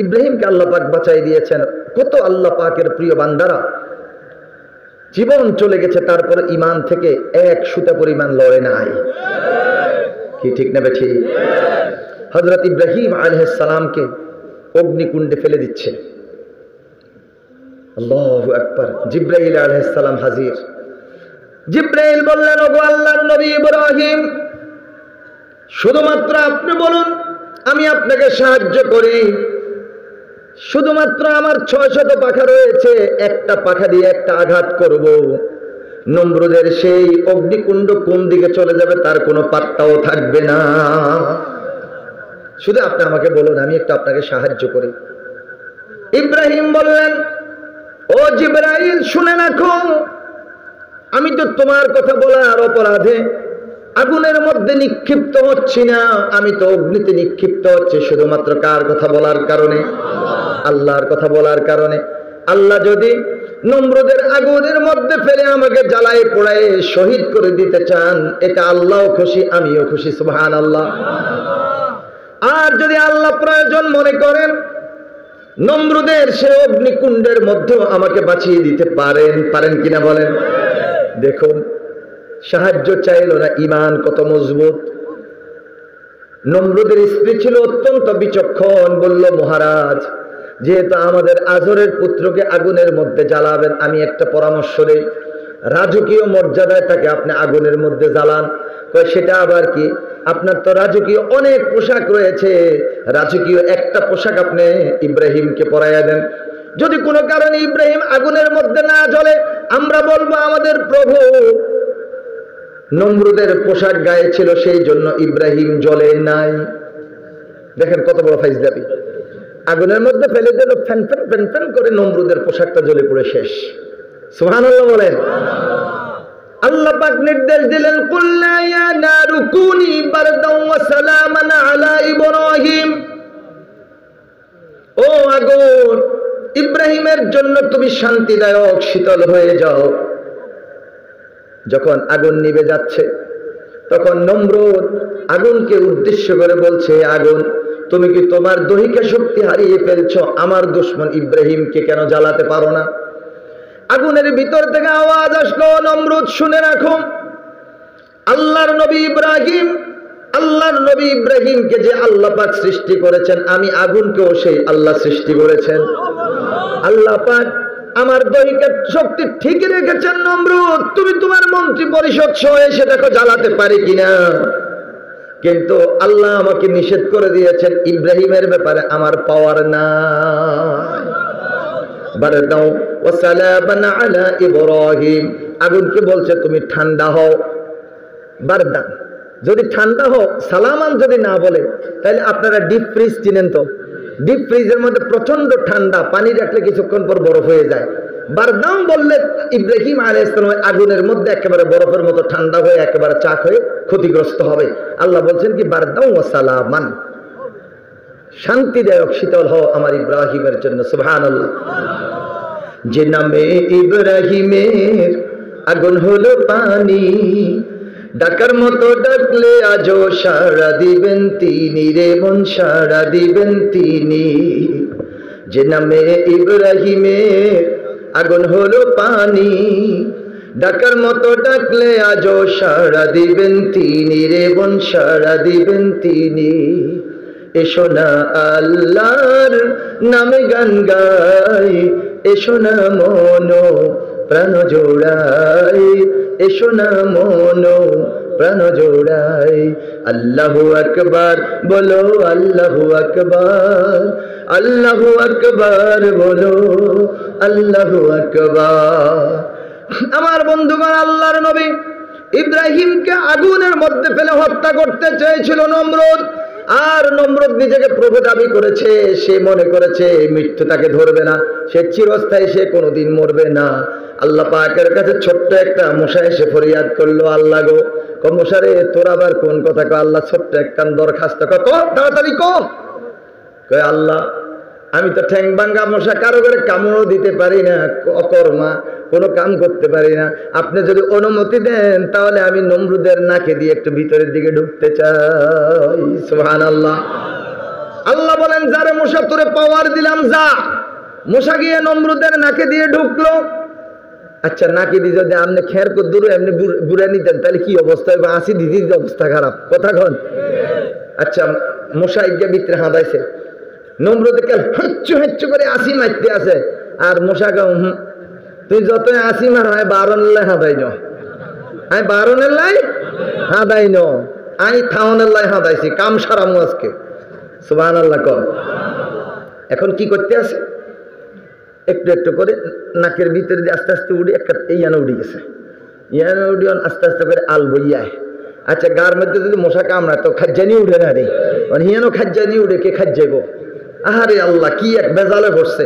ইব্রাহিমকে আল্লাহ পাক বাঁচাই দিয়েছেন। কত আল্লাহ পাকের প্রিয় বান্দারা জীবন চলে গেছে, তারপর ঈমান থেকে এক সুতা পরিমাণ লড়ে নাই। কি ঠিক না বেঠি? হযরত ইব্রাহিম আলাইহিস সালামকে অগ্নিকুণ্ডে ফেলে দিচ্ছে। আল্লাহু আকবার। জিবরাইল আলাইহিস সালাম হাজির। জিবরাইল বললেন, ওগো আল্লাহর নবী ইব্রাহিম, শুধুমাত্র আপনি বলুন, আমি আপনাকে সাহায্য করি। শুধুমাত্র আমার 600 পাখা রয়েছে, একটা পাখা দিয়ে একটা আঘাত করব, নমরুদের সেই অগ্নিকুণ্ড কোন দিকে চলে যাবে তার কোনো পাত্তাও থাকবে না। শুধু আপনি আমাকে বলুন, আমি একটু আপনাকে সাহায্য করি। ইব্রাহিম বললেন, ও জিবরাইল, শুনে রাখো, আমি তো তোমার কথা বলার অপরাধে আগুনের মধ্যে নিক্ষিপ্ত হচ্ছি না, আমি তো অগ্নিতে নিক্ষিপ্ত হচ্ছে শুধুমাত্র কার কথা বলার কারণে? আল্লাহর কথা বলার কারণে। আল্লাহ যদি নমরুদের আগুনের মধ্যে ফেলে আমাকে জ্বালায় পোড়ায় শহীদ করে দিতে চান, এটা আল্লাহও খুশি, আমিও খুশি। সুবহানাল্লাহ। আর যদি আল্লাহ প্রয়োজন মনে করেন নমরুদের সে অগ্নিকুণ্ডের মধ্যেও আমাকে বাঁচিয়ে দিতে পারেন কিনা বলেন? দেখুন, সাহায্য চাইল না, ঈমান কত মজবুত। নমরুদের স্ত্রী ছিল অত্যন্ত বিচক্ষণ। বলল, মহারাজ, যেহেতু আমাদের আজরের পুত্রকে আগুনের মধ্যে জ্বালাবেন, আমি একটা পরামর্শ দেই, রাজকীয় মর্যাদায় তাকে আপনি আগুনের মধ্যে জ্বালান। সেটা আবার কি? আপনার তো রাজকীয় অনেক পোশাক রয়েছে, রাজকীয় একটা পোশাক আপনি ইব্রাহিমকে পরাইয়া দেন। যদি কোনো কারণে ইব্রাহিম আগুনের মধ্যে না জ্বলে, আমরা বলবো আমাদের প্রভু নমরুদের পোশাক গায়ে ছিল, সেই জন্য ইব্রাহিম জ্বলে নাই। দেখেন কত বড় ফাইজলামি। আগুনের মধ্যে ফেলে দিল, ফ্যান ফ্যান ফ্যান ফ্যান করে নমরুদের পোশাকটা জ্বলে পড়ে শেষ। সুবহানাল্লাহ বলেন। আল্লাহ পাক নির্দেশ দিলেন, কুল্লা ইয়া নারু কুনি বারদাও ওয়া সালামান আলা ইব্রাহিম, ও আগুন, ইব্রাহিমের জন্য তুমি শান্তিদায়ক শীতল হয়ে যাও। যখন আগুন নিভে যাচ্ছে, তখন নমরুদ আগুনকে উদ্দেশ্য করে বলছে, আগুন, তুমি কি তোমার দৈহিক শক্তি হারিয়ে ফেলছো? আমার দুশমন ইব্রাহিমকে কেন জ্বালাতে পারো না? আগুনের ভিতর থেকে আওয়াজ আসলো, নমরুদ শুনে রাখো, আল্লাহর নবী ইব্রাহিমকে যে আল্লাহ পাক সৃষ্টি করেছেন, আমি আগুনকেও সেই আল্লাহ সৃষ্টি করেছেন। আল্লাহ পাক আমার দৈহিক শক্তি ঠিক রেখেছেন। নমরুদ, তুমি তোমার মন্ত্রী পরিষদ সহ এসে দেখো জ্বালাতে পারি কিনা। কিন্তু আল্লাহ আমাকে নিষেধ করে দিয়েছেন, ইব্রাহিমের ব্যাপারে আমার পাওয়ার নাই। বারদাও ওয়া সালামান আলা ইব্রাহিম, আগুনকে বলছে তুমি ঠান্ডা হও। বারদা, যদি ঠান্ডা হও, সালামান যদি না বলে, তাহলে আপনারা ডিপ ফ্রিজ চিনেন তো? ডিপ ফ্রিজের মধ্যে প্রচন্ড ঠান্ডা, পানি রাখলে কিছুক্ষণ পর বরফ হয়ে যায়। বারদাম বললে ইব্রাহিম আলাইহিস সালাম আগুনের মধ্যে একেবারে বরফের মতো ঠান্ডা হয়ে একেবারে চাক হয়ে ক্ষতিগ্রস্ত হবে। আল্লাহ বলছেন কি, বারদাম ওয়া সালামান, শান্তিদায়ক শীতল হও আমার ইব্রাহিমের জন্য। সুবহানাল্লাহ। যে নামে ইব্রাহিমের আগুন হলো পানি, ডাকার মতো ডাকলে আজও সাড়া দিবেন তিনি রে মন, সাড়া দিবেন তিনি। যে নামে ইব্রাহিমের আগুন হলো পানি, ডাকার মতো ডাকলে আজও সাড়া দিবেন তিনি রে মন, সাড়া দিবেন তিনি। এসো না আল্লাহর নামে গান গাই, এসো না মনো প্রাণ জোড়াই, এসো না মনো প্রাণ জোড়াই। আল্লাহু আকবার বলো, আল্লাহু আকবার, আল্লাহু আকবার বলো, আল্লাহু আকবার। আমার বন্ধুগণ, আল্লাহর নবী ইব্রাহিমকে আগুনের মধ্যে ফেলে হত্যা করতে চেয়েছিল নমরুদ। আর নমরুদ নিজেকে প্রভু দাবি করেছে, সে মনে করেছে মৃত্যু তাকে ধরবে না, সে চিরস্থায়ী, সে কোনোদিন মরবে না। আল্লাহ পাকের কাছে ছোট্ট একটা মশা এসে ফরিয়াদ করলো, আল্লাহ গো, মশারে তোর আবার কোন কথা কো? আল্লাহ ছোট্ট একখান দরখাস্ত তাড়াতাড়ি কয়, আল্লাহ আমি তো ঠ্যাং ভাঙ্গা মশা, কারো করে কামড়ও দিতে পারি না, অকর্মা, কোনো কাম করতে পারি না। আপনি যদি অনুমতি দেন তাহলে আমি নমরুদের নাকে দিয়ে একটু ভিতরের দিকে ঢুকতে চাই। সুবহানাল্লাহ। আল্লাহ বলেন, যারে মশা তোরে পাওয়ার দিলাম, যা। মশা গিয়ে নমরুদের নাকে দিয়ে ঢুকলো। আচ্ছা, নাকি দিয়ে যদি আপনি খের দূরে এমনি বুড়ে নিতেন তাহলে কি অবস্থা হবে? আসি দিদির অবস্থা খারাপ, কথা কন। আচ্ছা, মশা গিয়ে ভিতরে হাঁদাইছে, নমরুদকে হচ্ছু হচ্ছু করে আসি মারতে আছে। আর মশা কে, তুই যতই আসি মার হয় বারণের লাই হাঁদাই ন, আমি বারণের লাই হাঁদাই ন, আমি থাউনের লাই হাঁদাইছি, কাম সারামু আজকে। সুবহানাল্লাহ কর। এখন কি করতে আছে? একটু একটু করে নাকের ভিতরে দিয়ে আস্তে আস্তে উড়ে একটা ইয়ানো উড়ে গেছে, ইয়ানো উড়ে আস্তে আস্তে করে আল বইয়ায়। আচ্ছা, গার মধ্যে যদি মশা কামড়ায় তো খাজ্জানি উঠে না রে, মানে হিয়ানো খাজ্জানি উড়ে, কে খাজ্জাইব? আহারে আল্লাহ, কি এক বেজালে পড়ছে।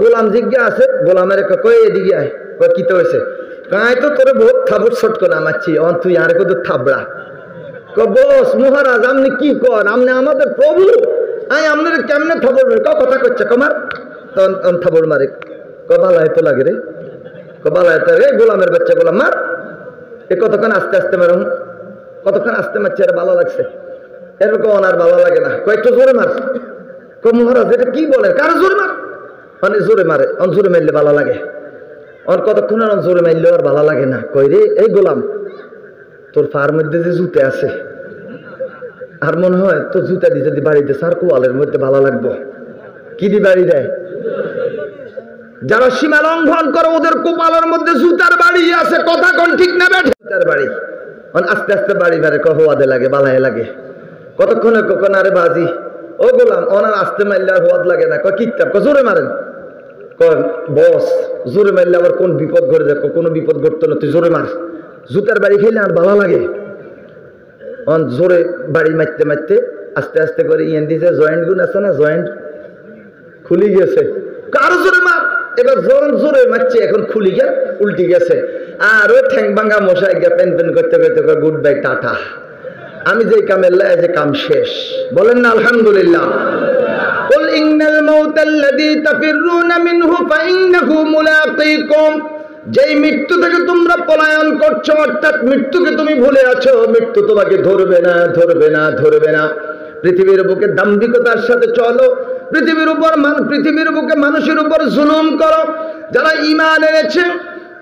গোলাম জিজ্ঞা আছে, গোলামের কয়ে এদিকে আয়, কয় কি তো হয়েছে? কায় তো তোরে বহুত থাবুর ছট করে নামাচ্ছি, তুই আর কত থাবড়া। বস মহারাজ, আপনি কি কর? আপনি আমাদের প্রভু, আয় আপনার কেমনে থাবর কথা করছে কমার? তখন থাবর মারে, কবালায় তো লাগে রে, কবালায় তো রে, গোলামের বাচ্চা গোলাম মার। এ কতক্ষণ আস্তে আস্তে মারুন, কতক্ষণ আস্তে মারছে, আর ভালো লাগছে। এরকম আর ভালো লাগে না, কয়েকটু জোরে মার। মহারাজ এটা কি বলে, কারো জোরে মার? মানে জোরে মারে, জোরে মারলে ভালো লাগে। কতক্ষণ আর জোরে মারলেও আর ভালো লাগে না। কই রে, এই গোলাম, তোর পার মধ্যে যে জুতে আছে, আর মনে হয় তোর জুতা দিয়ে যদি বাড়ি দেয় আর কোয়ালের মধ্যে ভালো লাগবো। কি দিয়ে বাড়ি দেয়? যারা সীমা লঙ্ঘন করে ওদের কোপালের মধ্যে জুতার বাড়ি আছে, কথা কোন ঠিক নেবে? জুতার বাড়ি আস্তে আস্তে বাড়ি বাড়ি হওয়াদে লাগে, বালায় লাগে। কতক্ষণে কখন আরে বাজি, ও গোলাম ওনার আস্তে মারলে আর হওয়াদ লাগে না। কয় কিতাব, জোরে মারেন। কয় বস, জোরে মারলে আবার কোন বিপদ ঘটে যায়? কোনো বিপদ ঘটতো না, তুই জোরে মার। জুতার বাড়ি খেলে আর ভালো লাগে। জোরে বাড়ি মারতে মারতে আস্তে আস্তে করে ইয়েন দিয়েছে, জয়েন্ট গুণ আছে না, জয়েন্ট খুলি গেছে। কারো জোরে মার। এবার জোরে মারছে, এখন খুলি গিয়ে উল্টি গেছে। আর ওই ঠ্যাং ভাঙ্গা মশাই গিয়ে পেন পেন করতে করতে গুড বাই টাটা, আমি যে কামের লাই যে কাম শেষ। বলেন না আলহামদুলিল্লাহ। কুল ইন্নাল মাউতাল্লাযী তাফিররুনা মিনহু ফাইন্নাহু মুলাকীকুম, যেই মৃত্যু থেকে তোমরা পলায়ন করছো, অর্থাৎ মৃত্যুকে তুমি ভুলে আছো, মৃত্যু তোমাকে ধরবে না, ধরবে না, ধরবে না। পৃথিবীর বুকে দাম্ভিকতার সাথে চলো, পৃথিবীর বুকে মানুষের উপর জুলুম করো। যারা ঈমান এনেছে,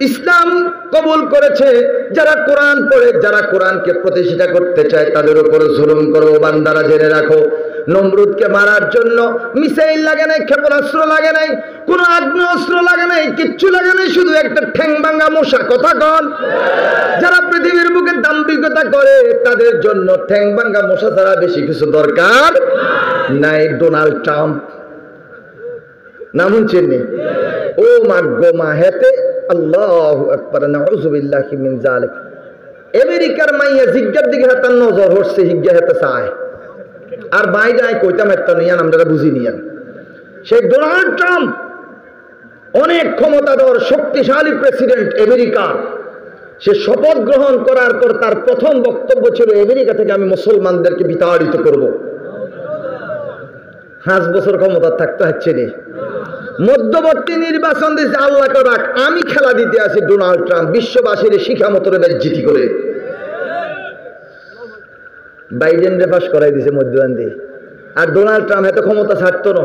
ইসলাম কবুল করেছে, যারা কোরআন পড়ে, যারা কোরআনকে প্রতিষ্ঠা করতে চায়, তাদের উপর জুলুম করো। বান্দারা জেনে রাখো, নমরুদকে মারার জন্য মিসাইল লাগে নাই, ক্ষেপণাস্ত্র লাগে নাই, কোনো আগ্নেয়াস্ত্র লাগে নাই, কিচ্ছু লাগে নাই, শুধু একটা ঠ্যাং ভাঙা মশা। কথা কন। যারা পৃথিবীর বুকে দাম্ভিকতা করে, তাদের জন্য ঠ্যাং ভাঙা মশা ছাড়া বেশি কিছু দরকার নাই। ডোনাল্ড ট্রাম্প নাম শুনছেন? ও মা গো মা, হেতে আল্লাহু আকবার, নাউযুবিল্লাহি মিন যালিক। আমেরিকার মাইয়া জিজ্ঞার দিকে হাতার নজর হচ্ছে, হিজ্ঞা হেতে চায়। আর বাইরে আয় কইতাম একটা নিয়ান, আমরা বুঝি নিয়ান। সেই ডোনাল্ড ট্রাম্প অনেক ক্ষমতাধর শক্তিশালী প্রেসিডেন্ট আমেরিকার। সে শপথ গ্রহণ করার পর তার প্রথম বক্তব্য ছিল, আমেরিকা থেকে আমি মুসলমানদেরকে বিতাড়িত করব। 5 বছর ক্ষমতা থাকতে হচ্ছে রে। মধ্যবর্তী নির্বাচন দিয়েছে, আল্লাহকে রাখ, আমি খেলা দিতে আসি। ডোনাল্ড ট্রাম্প বিশ্ববাসীর শিখা মতরে বেজ্জিতি করে বাইডেন রে পাস করাই দিছে মধ্যখান দিয়ে। আর ডোনাল্ড ট্রাম্প এত ক্ষমতা ছাড়তো না,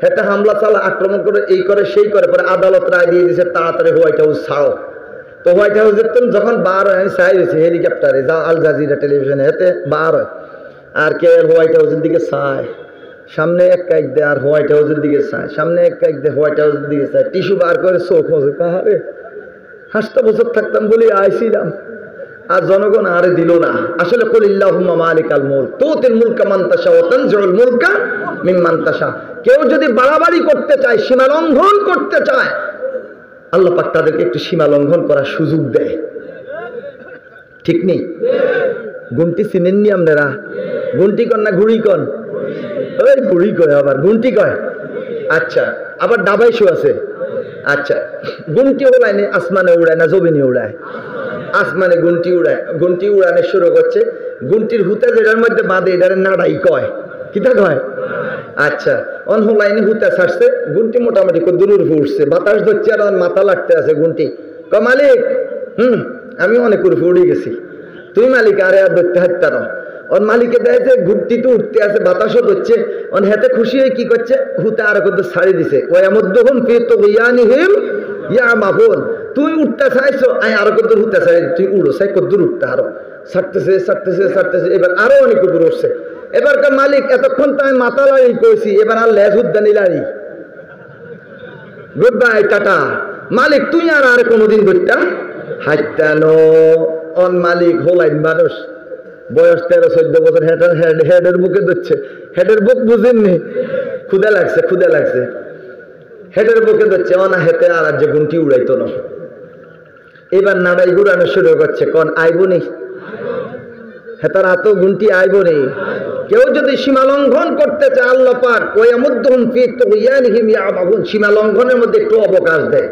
হেতে হামলা চালা, আক্রমণ করে, এই করে সেই করে, পরে আদালত রায় দিয়ে দিছে তাড়াতাড়ি হোয়াইট হাউস ছাড়ো। তো হোয়াইট হাউসের তো যখন বার হয়, আমি চাই দিয়েছি হেলিকপ্টারে, যা আল জাজিরা টেলিভিশনে, হেতে বার হয়। আর কে হোয়াইট হাউসের দিকে চায়, সামনে এক কাইক দেয়, আর হোয়াইট হাউসের দিকে চায়, সামনে এক কাইক দেয়, হোয়াইট হাউসের দিকে চায়, টিস্যু বার করে চোখ মজে। কাহারে 5টা বছর থাকতাম বলে আইছিলাম, আর জনগণ আরে দিল না। আসলে কুলিল্লাহুম্মা মালিকাল মুলক তুতিল মুলকা মান তাশা ওয়া তানজিউল মুলকা মিম্মান তাশা। কেউ যদি বাড়াবাড়ি করতে চায়, সীমা লঙ্ঘন করতে চায়, আল্লাহ পাক তাদেরকে একটু সীমা লঙ্ঘন করার সুযোগ দেয়। ঠিক নেই? গুনটি চিনেননি আপনারা? গুনটি কন না ঘুড়ি কন? ওই ঘুড়ি কয়, আবার গুনটি কয়। আচ্ছা, আবার ডাবাইশো আছে। আচ্ছা, গুনটি ওড়ায় না, আসমানে উড়ায় না জমিনে উড়ায়? আসমানে গুনটি উড়ায়। গুনটি উড়ানো শুরু করছে, গুনটির হুতা যেটার মধ্যে বাঁধে, এটার নাড়াই কয়। কিতা কয়? আচ্ছা, অনলাইনে হুতা ছাড়ছে, গুনটি মোটামুটি দূর উঠছে, বাতাস ধরছে, আর মাথা লাগতে আছে। গুনটি ক মালিক, আমি অনেক উড়ে উড়ে গেছি, তুই মালিক আরে আর ধরতে হাঁটতে না। ওর মালিকে দেয় যে ঘুরটি তো উঠতে আছে, বাতাসও ধরছে, ওর হাতে খুশি হয়ে কি করছে, হুতে আর কত ছাড়ি দিছে। ওয়া মুদ্দুহুম ফি তুগয়ানিহিম ইয়ামাহুন। তুই উঠতে চাইছো, আমি আরো কত উঠতে চাই, তুই উড়ো চাই কদ্দুর উঠতে, আরো ছাড়তেছে ছাড়তেছে ছাড়তেছে, এবার আরো অনেক উপরে উঠছে। এবারকার মালিক, এতক্ষণ তো আমি মাথা লাড়ি কইছি, এবার আর লেজ উদ্দানি লাড়ি, গুড বাই টাটা। মালিক তুই আর কোনোদিন ধরতা হাইতানো। অন মালিক হোলাইন মানুষ, বয়স 13-14 বছর, হেডের বুকে ধরছে। হেডের বুক বুঝেননি? ক্ষুদা লাগছে, ক্ষুদা লাগছে, হেডের বুকে ধরছে। অনা হেতে আর যে গুনটি উড়াইতো না, এবার নাড়াই ঘুরানো শুরু করছে। কন আইবনি? হেতার হাত গুনটি আইবনি। কেউ যদি সীমা লঙ্ঘন করতে চায়, আল্লাহ পাক ওয়ামুদ্দুহুম ফি তুগয়ানিহিম ইয়ামাহুন, সীমা লঙ্ঘনের মধ্যে একটু অবকাশ দেয়।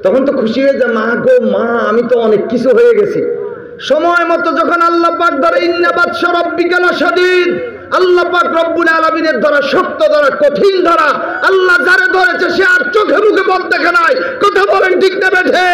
তখন তো খুশি হয়ে যায়, মা গো মা, আমি তো অনেক কিছু হয়ে গেছি। সময় মতো যখন আল্লাহ পাক ধরে, ইন্না বাতশা রাব্বিকা লাশাদীদ, আল্লাহ পাক রব্বুল আলামিনের ধরা শক্ত, ধরা কঠিন ধরা। আল্লাহ যারে ধরেছে সে আর চোখে মুখে বল দেখে নাই। কথা বলেন ঠিক না বেঠে?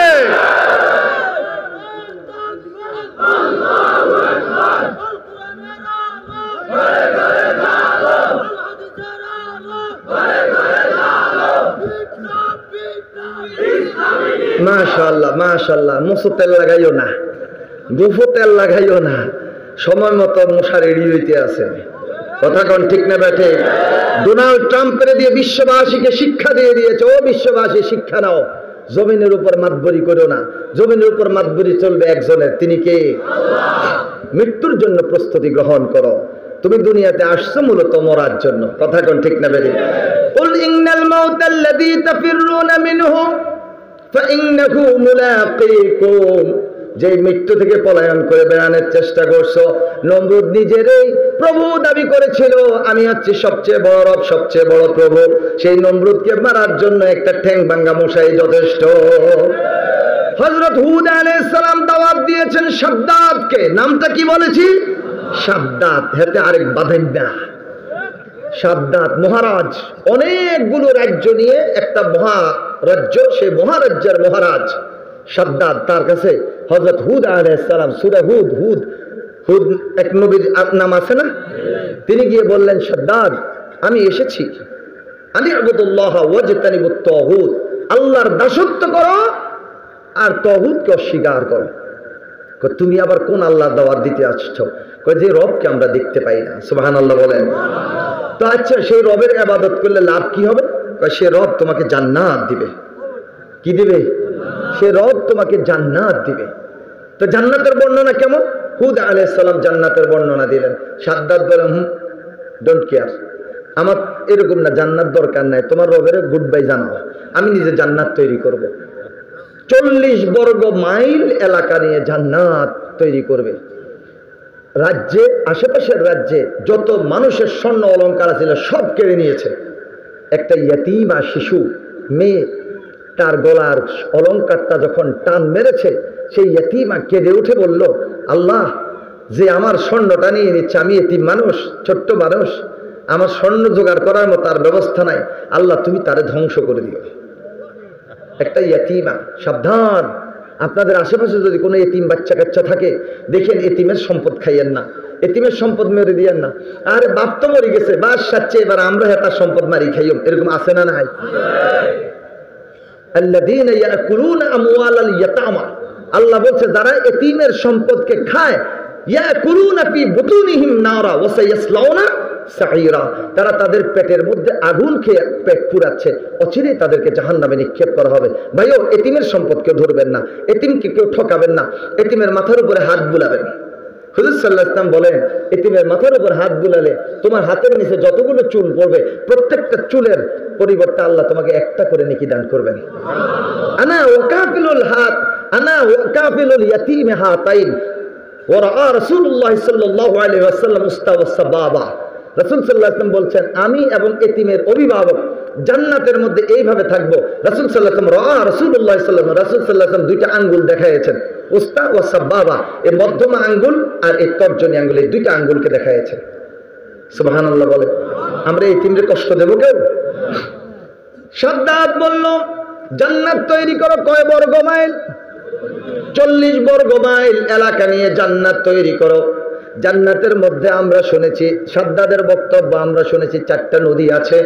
মাশাআল্লাহ মাশাআল্লাহ। মুসু তেল লাগাইও না, দুফো তেল লাগাইও না, সময় মতো মশা রেডি হইতে আছে। কথা কোন ঠিক না বেঠে? ডোনাল্ড ট্রাম্পের দিয়ে বিশ্ববাসীকে শিক্ষা দিয়ে দিয়েছে, ও বিশ্ববাসী শিক্ষা নাও, জমিনের উপর মাতবরি করো না। জমিনের উপর মাতবরি চলবে একজনের, তিনি কে? মৃত্যুর জন্য প্রস্তুতি গ্রহণ করো। তুমি দুনিয়াতে আসছো মূলত মরার জন্য। কথা কোন ঠিক না বেঠে? কুল ইন্নাল মাউতাল্লাযী তাফিররুনা মিনহু ফাইন্নাহু মুলাকীকুম। যে মৃত্যু থেকে পলায়ন করে বেড়ানোর চেষ্টা করছো, নমরুদ নিজেরই প্রভু দাবি করেছিল, আমি হচ্ছি সবচেয়ে বড় রব, সবচেয়ে বড় প্রভু। সেই নমরুদকে মারার জন্য একটা ঠ্যাং ভাঙ্গা মশাই যথেষ্ট। হযরত হুদ আলাইহিস সালাম দাওয়াত দিয়েছেন শাদ্দাদকে। নামটা কি বলেছি? শাদ্দাদ। হেতে আরেক বাঁধেন না। শাদ্দাদ মহারাজ, অনেকগুলো রাজ্য নিয়ে একটা মহারাজ্য, সেই মহারাজ্যের মহারাজ শাদ্দাদ। তার কাছে হযরত হুদ আলাইহিস সালাম, সূরা হুদ, হুদ এক নবীর নাম আছে না? তিনি গিয়ে বললেন, শাদ্দাদ আমি এসেছি, আনি আবুদুল্লাহ ওয়াজতানিবুত তাগুত, আল্লাহর দাসত্ব করো আর তাগুতকে অস্বীকার করো। তুমি আবার কোন আল্লাহর দাওয়াত দিতে আসছো? যে রবকে আমরা দেখতে পাই না। সুবহানাল্লাহ বলেন। তো আচ্ছা, সেই রবের ইবাদত করলে লাভ কি হবে? সে রব তোমাকে জান্নাত দিবে। কি দিবে? সে রব তোমাকে জান্নাত দিবে। তো জান্নাতের বর্ণনা কেমন? হুদ আলাইহিস সালাম জান্নাতের বর্ণনা দিলেন। শাদ্দাদ বলেন, ডোন্ট কেয়ার, আমার এরকম না, জান্নাত দরকার নাই, তোমার রবের গুড বাই জানাও, আমি নিজে জান্নাত তৈরি করব। 40 বর্গ মাইল এলাকা নিয়ে জান্নাত তৈরি করবে। রাজ্যে, আশেপাশের রাজ্যে যত মানুষের স্বর্ণ অলংকার ছিল সব কেড়ে নিয়েছে। একটা ইয়াতীমা শিশু মেয়ে, তার গলার অলংকারটা যখন টান মেরেছে, সেই ইয়াতীমা কেঁদে উঠে বলল, আল্লাহ, যে আমার স্বর্ণটা নিয়ে নিচ্ছে, আমি এতিম মানুষ, ছোট্ট মানুষ, আমার স্বর্ণ জোগাড় করার মতো তার ব্যবস্থা নাই, আল্লাহ তুমি তারে ধ্বংস করে দিও। একটা ইয়াতীমা। সাবধান, আপনাদের আশেপাশে যদি কোনো এতিম বাচ্চা কাচ্চা থাকে, দেখেন এতিমের সম্পদ খাইয়েন না, এতিমের সম্পদ মেরে দিয়েন না। আরে বাপ তো মরে গেছে, বাস সাচ্ছে, এবার আমরা তার সম্পদ মারি খাইম, এরকম আছে না নাই? আল্লাযীনা ইয়াকুলুনা আমওয়ালাল ইয়াতামা, আল্লাহ বলছে যারা এতিমের সম্পদকে খায়, ইয়াকুলুনা ফি বুতুনিহিম নারা ওয়া সায়াসলাউনা সাঈরা, তারা তাদের পেটের মধ্যে আগুন খেয়ে পেট পুরাচ্ছে, অচিরেই তাদেরকে জাহান্নামে নিক্ষেপ করা হবে। ভাইও, এতিমের সম্পদকে ধরবেন না, এতিমকে কেউ ঠকাবেন না, এতিমের মাথার উপরে হাত বুলাবেন। হুজুর সাল্লাল্লাহু আলাইহি ওয়াসাল্লাম বলেন, এতিমের মাথার উপর হাত বুলালে তোমার হাতের নিচে যতগুলো চুল পড়বে, প্রত্যেকটা চুলের পরিবর্তে আল্লাহ তোমাকে একটা করে নেকি দান করবেন। আনা ওয়াকাফিলুল হাত, আনা ওয়াকাফিলুল ইয়াতীম হাতাইন ওয়া রাআ রাসূলুল্লাহ সাল্লাল্লাহু আলাইহি ওয়াসাল্লাম উস্তাওয়াস সাবাবা। রাসূল সাল্লাল্লাহু আলাইহি ওয়াসাল্লাম বলছেন, আমি এবং এতিমের অভিভাবক জান্নাতের মধ্যে এইভাবে থাকবো। রাসূল সাল্লাল্লাহু আলাইহি ওয়াসাল্লাম রাআ রাসূলুল্লাহ সাল্লাল্লাহু আলাইহি ওয়াসাল্লাম, রাসূল সাল্লাল্লাহু আলাইহি ওয়াসাল্লাম দুইটা আঙ্গুল দেখাইয়েছেন, উস্তা ওয়া সাবাবা, এই মধ্যমা আঙ্গুল আর এই তর্জনী আঙ্গুল, এই দুইটা আঙ্গুলকে দেখাইয়েছেন। সুবহানাল্লাহ বলে। আমরা এতিমদের কষ্ট দেব কেউ? শাদ্দাদ বলল, জান্নাত তৈরি করো কয় বর্গ মাইল? 40 বর্গ মাইল এলাকা নিয়ে জান্নাত তৈরি করো। জান্নাতের মধ্যে আমরা শুনেছি, শাদ্দাদের বক্তব্য আমরা শুনেছি 4টা নদী আছে,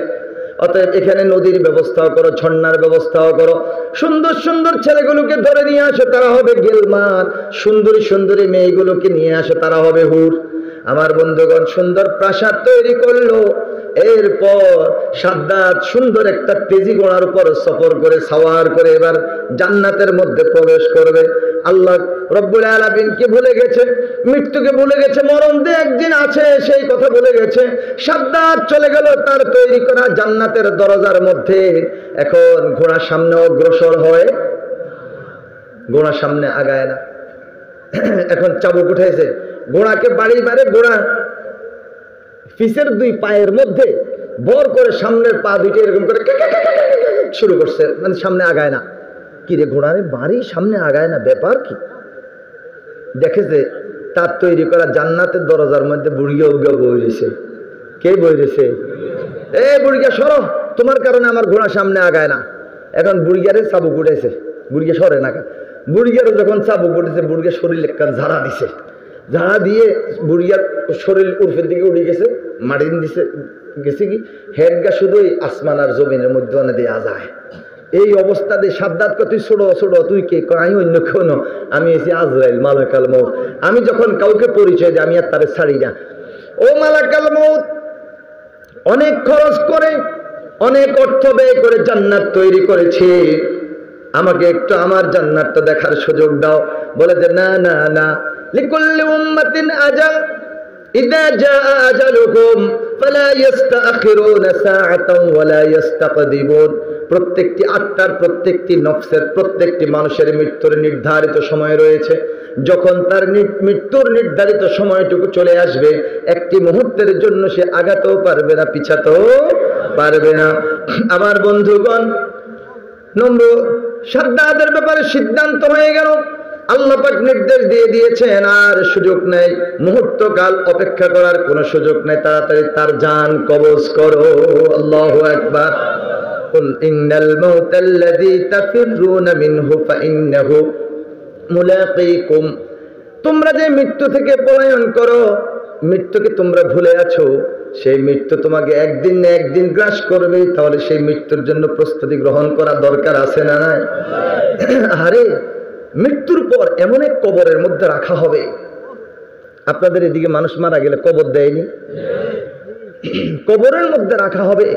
অতএব এখানে নদীর ব্যবস্থাও করো, ঝর্ণার ব্যবস্থাও করো, সুন্দর সুন্দর ছেলেগুলোকে ধরে নিয়ে আসো, তারা হবে গেলমান, সুন্দরী সুন্দরী মেয়েগুলোকে নিয়ে আসো, তারা হবে হুর। আমার বন্ধুগণ, সুন্দর প্রাসাদ তৈরি করলো। এরপর শাদ্দাদ সুন্দর একটা তেজি ঘোড়ার উপর সফর করে, সাওয়ার করে এবার জান্নাতের মধ্যে প্রবেশ করবে। আল্লাহ রব্বুল আলামিনকে ভুলে গেছে, মৃত্যুকে ভুলে গেছে, মরণ যে একদিন আছে সেই কথা ভুলে গেছে। শাদ্দাদ চলে গেল তার তৈরি করা জান্নাতের দরজার মধ্যে। এখন ঘোড়া সামনে অগ্রসর হয়, ঘোড়া সামনে আগায় না। এখন চাবুক উঠেছে, ঘোড়াকে বাড়ি মারে, ঘোড়া পিছের 2 পায়ের মধ্যে ভর করে সামনের পা দুইটা এরকম করে শুরু করছে, মানে সামনে আগায় না। কি রে, ঘোড়ারে বাড়ি সামনে আগায় না, ব্যাপার কি? দেখেছে তার তৈরি করা জান্নাতের দরজার মধ্যে বুড়িয়া উগা বই রয়েছে। কে বই রয়েছে? এ বুড়িয়া সরো, তোমার কারণে আমার ঘোড়া সামনে আগায় না। এখন বুড়িয়ারে চাবুক উঠেছে, বুড়িয়া সরে না। বুড়িয়ারে যখন চাবুক উঠেছে, বুড়িয়া শরীর একটা ঝাড়া দিছে, ঝাড়া দিয়ে বুড়িয়ার শরীর উর্ফের দিকে উঠে গেছে, মাটিন দিছে, গেছে কি হেড গা শুধুই আসমান আর জমিনের মধ্যে অনে দেওয়া যায়। এই অবস্থাতে শাদ্দাদ কত ছোড়ো ছোড়ো, তুই কে? আমি অন্য কেউ না, আমি এসে আজরাইল, মালাকাল মউত। আমি যখন কাউকে পরিচয় দিই আমি আর তারে ছাড়ি না। ও মালাকাল মউত, অনেক খরচ করে, অনেক অর্থ ব্যয় করে জান্নাত তৈরি করেছে, আমাকে একটু আমার জান্নাতটা দেখার সুযোগ দাও। বলে যে না না না, লিকুল্লি উম্মাতিন আজাল, ইযা জাআ আজালুহুম ফালা ইস্তাখিরুনা সাআতান ওয়ালা ইস্তাকদিমুন। প্রত্যেকটি আত্মার, প্রত্যেকটি নফসের, প্রত্যেকটি মানুষের মৃত্যুর নির্ধারিত সময় রয়েছে। যখন তার মৃত্যুর নির্ধারিত সময়টুকু চলে আসবে, একটি মুহূর্তের জন্য সে আগাতেও পারবে না, পিছাতেও পারবে না। আমার বন্ধুগণ, শাদ্দাদের ব্যাপারে সিদ্ধান্ত হয়ে গেল, আল্লাহ পাক নির্দেশ দিয়ে দিয়েছেন, আর সুযোগ নেই, মুহূর্তকাল অপেক্ষা করার কোনো সুযোগ নেই, তাড়াতাড়ি তার জান কবজ করো। আল্লাহু আকবার। কুল ইন্নাল মাউতাল্লাযী তাফিররুনা মিনহু ফাইন্নাহু মুলাকীকুম। তোমরা যে মৃত্যু থেকে পলায়ন করো, মৃত্যুকে তোমরা ভুলে আছো, সেই মৃত্যু তোমাকে একদিন না একদিন গ্রাস করবে। তাহলে সেই মৃত্যুর জন্য প্রস্তুতি গ্রহণ করা দরকার আছে না নাই? আরে মৃত্যুর পর এমন এক কবরের মধ্যে রাখা হবে, আপনাদের এদিকে মানুষ মারা গেলে কবর দেয়নি, কবরের মধ্যে রাখা হবে।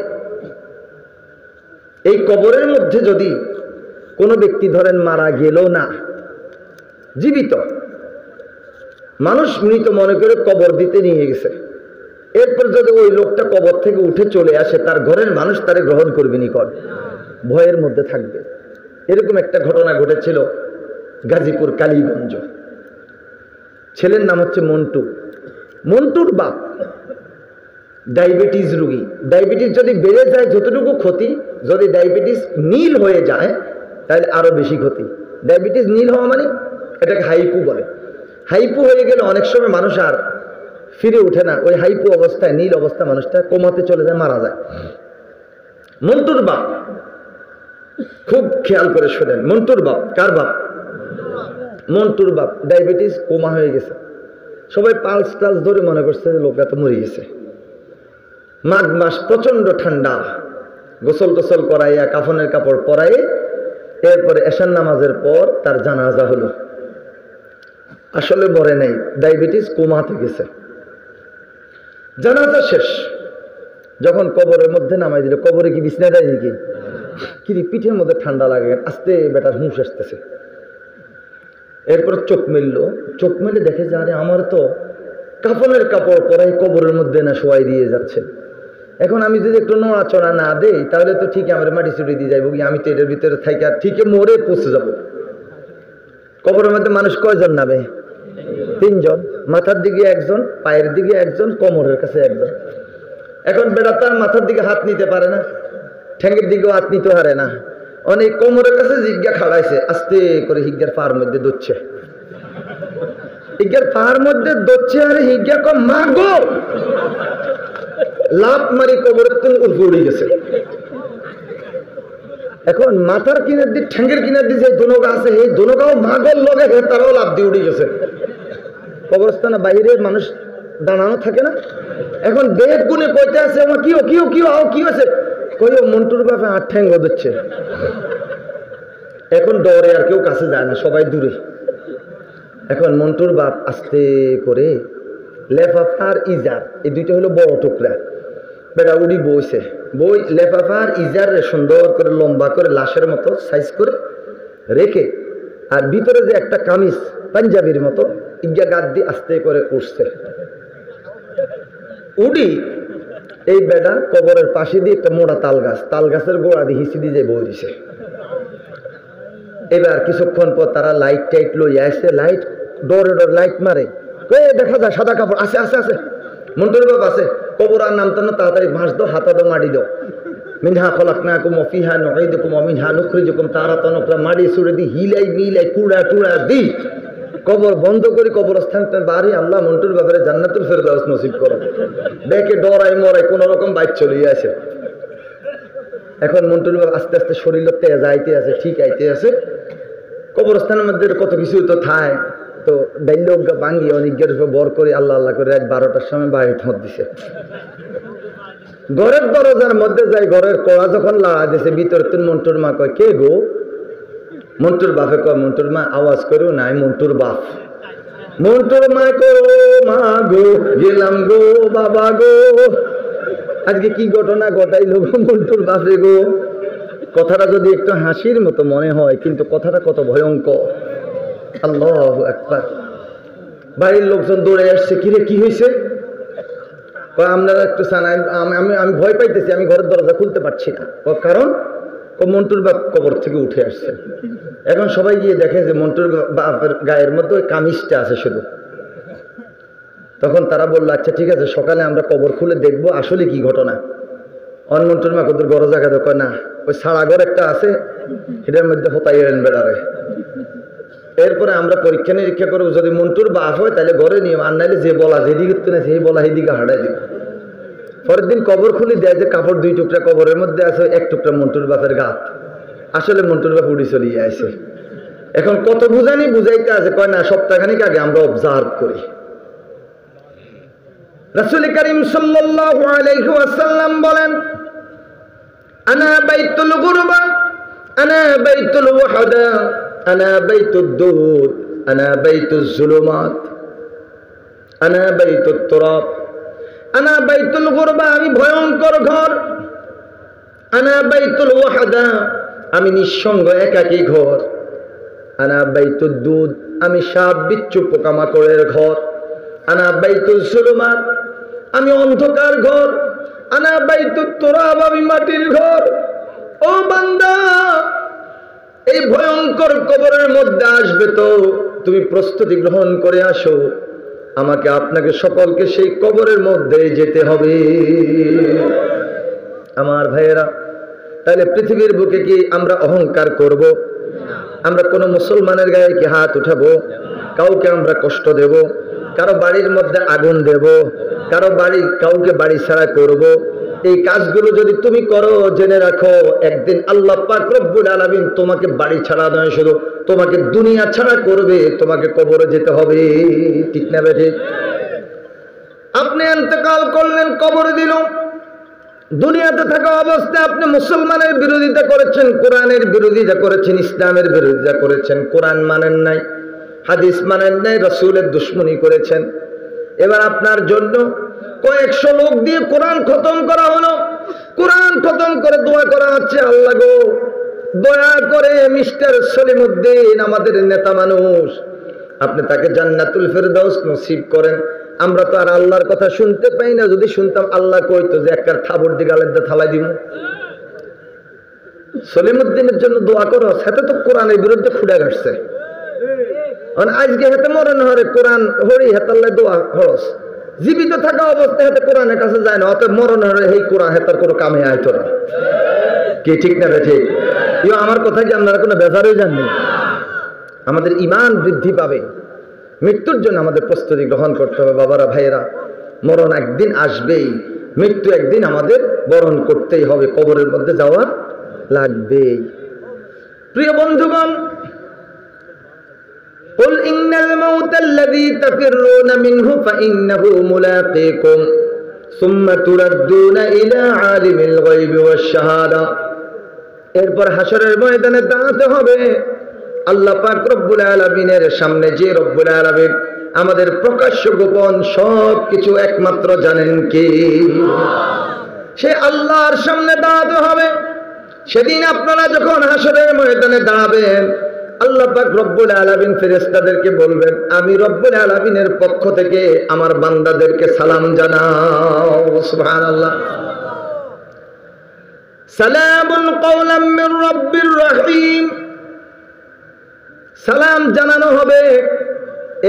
এই কবরের মধ্যে যদি কোনো ব্যক্তি ধরেন মারা গেল না, জীবিত মানুষ মৃত মনে করে কবর দিতে নিয়ে গেছে, এরপর যদি ওই লোকটা কবর থেকে উঠে চলে আসে, তার ঘরের মানুষ তারে গ্রহণ করবে নি, কর ভয়ের মধ্যে থাকবে। এরকম একটা ঘটনা ঘটেছিল গাজীপুর কালীগঞ্জ। ছেলের নাম হচ্ছে মন্টু। মন্টুর বাপ ডায়াবেটিস রোগী। ডায়াবেটিস যদি বেড়ে যায় যতটুকু ক্ষতি, যদি ডায়াবেটিস নীল হয়ে যায় তাহলে আরো বেশি ক্ষতি। ডায়াবেটিস নীল হওয়া মানে এটাকে হাইপু বলে। হাইপু হয়ে গেলে অনেক সময় মানুষ আর ফিরে ওঠে না, ওই হাইপু অবস্থায় নীল অবস্থা মানুষটা কোমাতে চলে যায়, মারা যায়। মন্টুর বাপ, খুব খেয়াল করে শোনেন, মন্টুর বাপ, কার বাপ? মন্টুর বাপ ডায়াবেটিস, কোমা হয়ে গেছে। সবাই পালস টালস ধরে মনে করছে লোকটা তো মরে গেছে। মাঘ মাস, প্রচন্ড ঠান্ডা, গোসল টোসল করাইয়া কাফনের কাপড় পরাই এরপরে এশার নামাজের পর তার জানাজা হলো। আসলে মরে নাই, ডায়াবেটিস, কোমাতে গেছে। জানাজা শেষ, যখন কবরের মধ্যে নামাই দিল, কবরে কি বিছনা দেয় নাকি? কি পিঠের মধ্যে ঠান্ডা লাগে, আস্তে বেটার হুঁশ আসতেছে। এরপর চোখ মেললো, চোখ মেলে দেখে যে আরে আমার তো কাফনের কাপড় পরাই কবরের মধ্যে না শোয়াই দিয়ে যাচ্ছে। এখন আমি যদি একটু নড়াচড়া না দেই তাহলে তো ঠিক আমার মাটি চুটি দিয়ে যাইব, আমি তো এটার ভিতরে থাকি আর ঠিক মরে পৌঁছে যাব। কবরের মধ্যে মানুষ কয়জন নামে? 3 জন, মাথার দিকে একজন, পায়ের দিকে একজন, কোমরের কাছে একজন। এখন বেটা তার মাথার দিকে হাত নিতে পারে না, ঠ্যাঙ্গের দিকেও হাত নিতে পারে না, অনেক কোমরের কাছে জিজ্ঞা খাড়াইছে, আস্তে করে হিজ্ঞার পার মধ্যে দচ্ছে, হিজ্ঞার পার মধ্যে দচ্ছে। আরে হিজ্ঞা কম মা গো, লাভ মারি কবরের তুমি উল্পে উড়ে গেছে। এখন মাথার কিনার দিয়ে ঠ্যাঙ্গের কিনার দিয়ে যে দোনগা আছে, এই দোনগাও মাগল লগে তারাও লাভ দিয়ে উড়ে গেছে। কবরস্থানে বাইরে মানুষ দাঁড়ানো থাকে না, এখন বেদ গুনে কইতে আছে আমার কি কি আছে, কইও মন্টুর বাপে 8 ঠ্যাঙ্গ দিচ্ছে। এখন ডরে আর কেউ কাছে যায় না, সবাই দূরে। এখন মন্টুর বাপ আস্তে করে লেফাফার ইজার, এই দুইটা হলো বড় টুকরা, বেটা উড়ি বইছে, বই লেফাফার ইজার সুন্দর করে লম্বা করে লাশের মতো সাইজ করে রেখে, আর ভিতরে যে একটা কামিজ পাঞ্জাবির মতো ইজ্ঞা গাদ দিয়ে আস্তে করে উঠছে। উডি এই বেটা কবরের পাশে দিয়ে একটা মোটা তাল গাছ, তাল গাছের গোড়া দিয়ে হিসি দিয়ে বই দিছে। এবার কিছুক্ষণ পর তারা লাইট টাইট লইয়া আসছে, লাইট ডরে লাইট মারে, দেখা যায় সাদা কাপড় আছে আছে আছে, মন্টুর বাপ আছে। কবর আর নামতো না, তাড়াতাড়ি ভাঁজ দাও, হাতা দাও, মাটি দাও। মিনহা খলাকনাকুম ওয়া ফিহা নুঈদুকুম ওয়া মিনহা নুখরিজুকুম তারাতান উখরা, মাটি সুরে দি হিলাই মিলাই কুড়া টুড়া দি কবর বন্ধ করি, কবরস্থান বাড়ি। আল্লাহ মন্টুর ব্যাপারে জান্নাতুল ফেরদাউস নসিব করো। দেখে ডরাই মরাই কোন রকম বাইক চলে আসে। এখন মন্টুর বাপ আস্তে আস্তে শরীর তেজ আইতে আছে, ঠিক আইতে আছে। কবরস্থানের মধ্যে কত কিছু তো থায়, তো ডাইলোক ভাঙ্গি অনেকের বর করে আল্লাহ আল্লাহ করে রাত 12টার সময় বাড়িতে মত দিছে। ঘরের দরজার মধ্যে যাই, ঘরের কড়া যখন লাড়া দিছে, ভিতরে তুই মন্টুর মা কয় কে গো? মন্টুর বাপে কয়, মন্টুর মা আওয়াজ করো নাই, মন্টুর বাপ। মন্টুর মা করো মা গো, গেলাম গো বাবা গো। আজকে কি ঘটনা ঘটাইলো মন্টুর বাপে গো। কথাটা যদি একটু হাসির মতো মনে হয়, কিন্তু কথাটা কত ভয়ঙ্কর। আল্লাহু আকবার। বাড়ির লোকজন দৌড়ে আসছে, কিরে কি হয়েছে? আপনারা একটু জানাই, আমি ভয় পাইতেছি, আমি ঘরের দরজা খুলতে পারছি না। কারণ মন্টুর বাপ কবর থেকে উঠে আসছে। এখন সবাই গিয়ে দেখে যে মন্টুর বাপের গায়ের মধ্যে ওই কামিজটা আছে শুধু। তখন তারা বললো আচ্ছা ঠিক আছে, সকালে আমরা কবর খুলে দেখবো আসলে কি ঘটনা। মন্টুর মা কত গড় জায়গা কয় না, ওই সারা ঘর একটা আছে, এটার মধ্যে হতাই বেড়ারে। এরপরে আমরা পরীক্ষা নিরীক্ষা করবো, যদি মন্টুর বাপ হয় তাহলে ঘরে নিয়ে, আর নাইলে যে বলা যেদিকে না সেই বলা সেদিকে হাঁটাই দিব। পরের দিন কবর খুলে দেয় যে কাপড় 2 টুকরা কবরের মধ্যে আছে, 1 টুকরা মন্টুর বাপের গাত। আসলে মন্টুর বাপ উড়ি চলিয়ে আসে। এখন কত বুঝানি বুঝাইতে আছে, কয় না সপ্তাহখানিক আগে আমরা অবজার্ভ করি। রাসূল করিম সাল্লাল্লাহু আলাইহি ওয়াসাল্লাম বলেন, আনা বাইতুল গুরবা, আনা বাইতুল ওয়াহদা, আনা বাইতুদ দুর, আনা বাইতুজ জুলুমাত, আনা বাইতুত তুরাব, আনা বাইতুল গুরবা আমি ভয়ঙ্কর ঘর, আনা বাইতুল ওয়াহদা আমি নিঃসঙ্গ একাকী ঘর, আনা বাইতুদ দুদ আমি সাপ বিচ্ছু পোকামাকড়ের ঘর, আনা বাইতুল জুলুমাত আমি অন্ধকার ঘর, আনা বাইতুত তুরাব আমি মাটির ঘর। ও বান্দা, এই ভয়ঙ্কর কবরের মধ্যে আসবে তো তুমি প্রস্তুতি গ্রহণ করে আসো, আমাকে আপনাকে সকলকে সেই কবরের মধ্যে যেতে হবে। আমার ভাইয়েরা, তাহলে পৃথিবীর বুকে কি আমরা অহংকার করব? আমরা কোনো মুসলমানের গায়ে কি হাত উঠাবো? কাউকে আমরা কষ্ট দেব? কারো বাড়ির মধ্যে আগুন দেব? কাউকে বাড়ি ছাড়া করব? এই কাজগুলো যদি তুমি করো, জেনে রাখো একদিন আল্লাহ পাক রব্বুল আলামিন তোমাকে বাড়ি ছাড়া নয়, শুধু তোমাকে দুনিয়া ছাড়া করবে, তোমাকে কবরে যেতে হবে। ঠিক না বেঠিক? আপনি ইন্তেকাল করলেন, কবরে দিল, দুনিয়াতে থাকা অবস্থায় আপনি মুসলমানের বিরোধিতা করেছেন, কোরআনের বিরোধিতা করেছেন, ইসলামের বিরোধিতা করেছেন, কোরআন মানেন নাই, হাদিস মানেন নাই, রাসূলের দুশমনি করেছেন। এবার আপনার জন্য কয়েকশো লোক দিয়ে কোরআন খতম করা হলো, কোরআন খতম করে দোয়া করা হচ্ছে, আল্লাহ গো দয়া করে মিস্টার সলিমউদ্দিন আমাদের নেতা মানুষ, আপনি তাকে জান্নাতুল ফেরদাউস নসিব করেন। আমরা তো আর আল্লাহর কথা শুনতে পাই না, যদি শুনতাম আল্লাহ কইতো যে একটা থাবর দি গালের দা থালাই দিব। সলিমউদ্দিনের জন্য দোয়া করো, সাথে তো কোরআনের বিরুদ্ধে খুঁড়ে গাড়ছে। আজকে হাতে মরণ হরে কোরআন হরি হেতাল্লা দোয়া খরচ, জীবিত থাকা অবস্থায় হাতে কোরআনের কাছে যায় না, অতএব মরণ হরে এই কোরআন হেতার কোনো কামে আয়তো না। কি ঠিক না? ঠিক। আমার কথা কি আপনারা কোনো বেজারই জাননি? আমাদের ঈমান বৃদ্ধি পাবে, মৃত্যুর জন্য আমাদের প্রস্তুতি গ্রহণ করতে হবে। বাবারা, ভাইয়েরা, মরণ একদিন আসবেই, মৃত্যু একদিন আমাদের বরণ করতেই হবে, কবরের মধ্যে যাওয়া লাগবেই। প্রিয় বন্ধুগণ, قل إن الموت الذي تفرون منه فإنه ملاقيكم ثم تردون إلى عالم الغيب والشهادة। এরপর হাসরের ময়দানে দাঁড়াতে হবে। আল্লাহ পাক রব্বুল আলামিনের সামনে যে রব্বুল আলামিন আমাদের প্রকাশ্য গোপন সব কিছু একমাত্র জানেন কে? সে আল্লাহর সামনে দাঁড়াতে হবে। সেদিন আপনারা যখন হাসরের ময়দানে দাঁড়াবেন, আল্লাহ পাক রব্বুল আলামিন ফেরেশতাদেরকে বলবেন, আমি রব্বুল আলামিনের পক্ষ থেকে আমার বান্দাদেরকে সালাম জানাও। সুবহানাল্লাহ। সালামুন কাওলাম মির রাব্বির রহিম, সালাম জানানো হবে।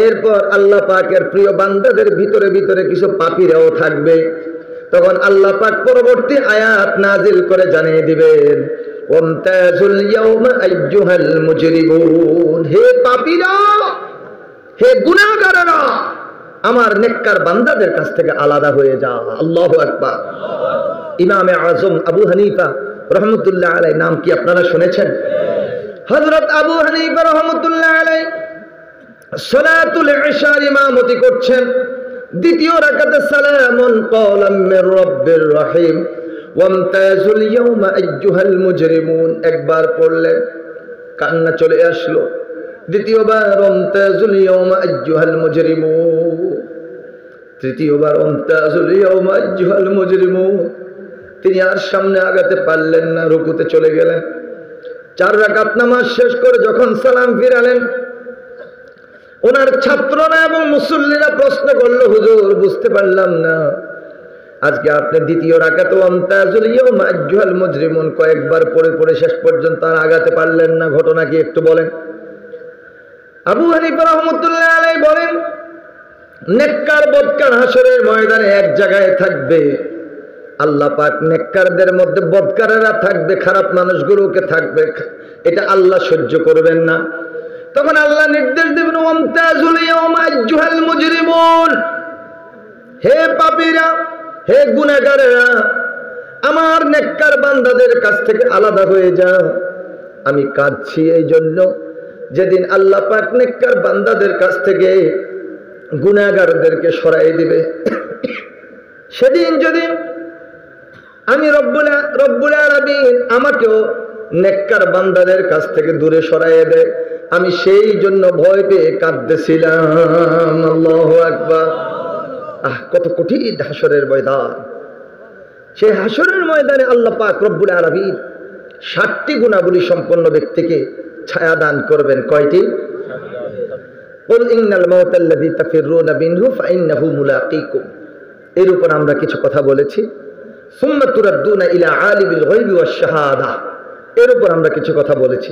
এরপর আল্লাহ পাকের প্রিয় বান্দাদের ভিতরে ভিতরে কিছু পাপীরাও থাকবে। তখন আল্লাহ পাক পরবর্তী আয়াত নাজিল করে জানিয়ে দিবেন, ওয়ামতাজুল ইয়াওমা আইয়ুহাল মুজরিমুন, হে পাপীরা, হে গুনাহগারেরা, আমার নেককার বান্দাদের কাছ থেকে আলাদা হয়ে যাও। আল্লাহু আকবার। ইমামে আজম আবু হানিফা রহমতুল্লাহ আলাইহি নাম কি আপনারা শুনেছেন? হযরত আবু হানিফা রহমতুল্লাহ আলাইহি সালাতুল ইশার ইমামতি করছেন। দ্বিতীয় রাকাতে সালামুন কাওলাম মির রাব্বির রহিম ওয়ামতাজুল ইয়াওমা আইয়ুহাল মুজরিমুন একবার পড়লেন, কান্না চলে আসলো। দ্বিতীয়বার ওয়ামতাজুল ইয়াওমা আইয়ুহাল মুজরিমুন, তৃতীয়বার ওয়ামতাজুল ইয়াওমা আইয়ুহাল মুজরিমুন। তিনি আর সামনে আগাতে পারলেন না, রুকুতে চলে গেলেন। 4 রাকাত নামাজ শেষ করে যখন সালাম ফিরালেন, ওনার ছাত্ররা এবং মুসল্লিরা প্রশ্ন করলো, হুজুর বুঝতে পারলাম না, আজকে আপনি দ্বিতীয় রাকাতে ওয়ামতাজুল ইয়াওমা আইয়ুহাল মুজরিমুন কয়েকবার পড়ে পড়ে শেষ পর্যন্ত আর আগাতে পারলেন না, ঘটনা কি একটু বলেন? আবু হানিফা রাহমাতুল্লাহ আলাইহি বলেন, নেককার বদকার হাসরের ময়দানে এক জায়গায় থাকবে। আল্লাহ পাক নেককারদের মধ্যে বদকারেরা থাকবে, খারাপ মানুষগুলোকে থাকবে, এটা আল্লাহ সহ্য করবেন না। তখন আল্লাহ নির্দেশ দেবেন, ওয়ামতাজুল ইয়াওমা আইয়ুহাল মুজরিমুন, হে পাপীরা, হে গুনাহগারেরা, আমার নেককার বান্দাদের কাছ থেকে আলাদা হয়ে যাও। আমি কাঁদছি এই জন্য যেদিন আল্লাহ পাক নেককার বান্দাদের কাছ থেকে গুনাহগারদেরকে সরাই দিবে, সেদিন যদি আমি রব্বুল আলামিন আমাকেও নেককার বান্দাদের কাছ থেকে দূরে সরাইয়ে দেয়, আমি সেই জন্য ভয় পেয়ে কাঁদতেছিলাম। আল্লাহু আকবার। কত কঠিন হাসরের ময়দান। সেই হাসরের ময়দানে আল্লাহ পাক রব্বুল আলামিন 60টি গুণাবলী সম্পন্ন ব্যক্তিকে ছায়া দান করবেন। কয়টি? কুল ইন্নাল মাউতাল্লাযী তাফিররুনা মিনহু ফাইন্নাহু মুলাকীকুম। এর উপর আমরা কিছু কথা বলেছি। সুম্মা তুরাদ্দুনা ইলা আলিমিল গায়বি ওয়াশ শাহাদাহ, এর উপর আমরা কিছু কথা বলেছি।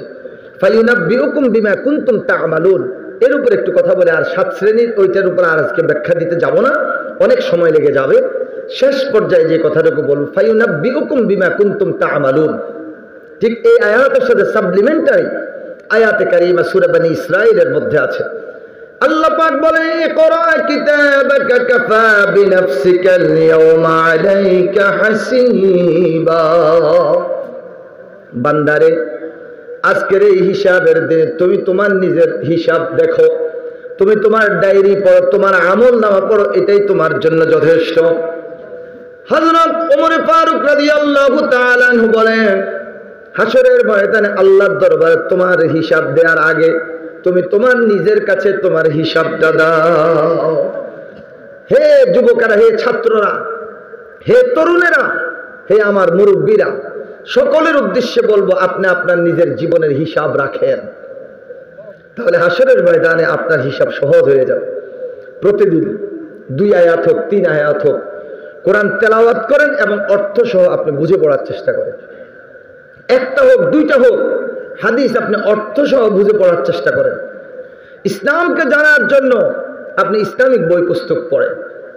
ফায়ুনাব্বিউকুম বিমা কুনতুম তা'মালুন, এর উপর একটু কথা বলে আর 7 শ্রেণীর ওইটার উপর আর আজকে ব্যাখ্যা দিতে যাব না, অনেক সময় লেগে যাবে। শেষ পর্যায়ে যে কথাটুকু বলব, ফায়ুনাব্বিউকুম বিমা কুনতুম তা'মালুন, ঠিক এই আয়াতের সাথে সাপ্লিমেন্টারি আয়াতে কারিমা সূরা বনী ইসরাঈলের মধ্যে আছে। আল্লাহ পাক বলেন, ইকরা কিতাবাকা কাফা বিনাফসিকাল ইয়াওমা আলাইকা হাসিবা। বান্দারে, আজকের এই হিসাবের দিনে তুমি তোমার নিজের হিসাব দেখো, তুমি তোমার ডায়েরি পড়ো, তোমার আমল নামা পড়ো, এটাই তোমার জন্য যথেষ্ট। হযরত ওমর ফারুক রাদিয়াল্লাহু তাআলা আনহু বলেন, হাসরের ময়দানে আল্লাহর দরবারে তোমার হিসাব দেওয়ার আগে তুমি তোমার নিজের কাছে তোমার হিসাবটা দাও। হে যুবকেরা, হে ছাত্ররা, হে তরুণেরা, হে আমার মুরব্বীরা, সকলের উদ্দেশ্যে বলবো, আপনি আপনার নিজের জীবনের হিসাব রাখেন, তাহলে হাসরের ময়দানে আপনার হিসাব সহজ হয়ে যাবে। প্রতিদিন 2 আয়াত হোক, 3 আয়াত হোক, কোরআন তেলাওয়াত করেন এবং অর্থ সহ আপনি বুঝে পড়ার চেষ্টা করেন। একটা হোক, 2টা হোক, হাদিস আপনি অর্থ সহ বুঝে পড়ার চেষ্টা করেন। ইসলামকে জানার জন্য আপনি ইসলামিক বই পুস্তক পড়েন।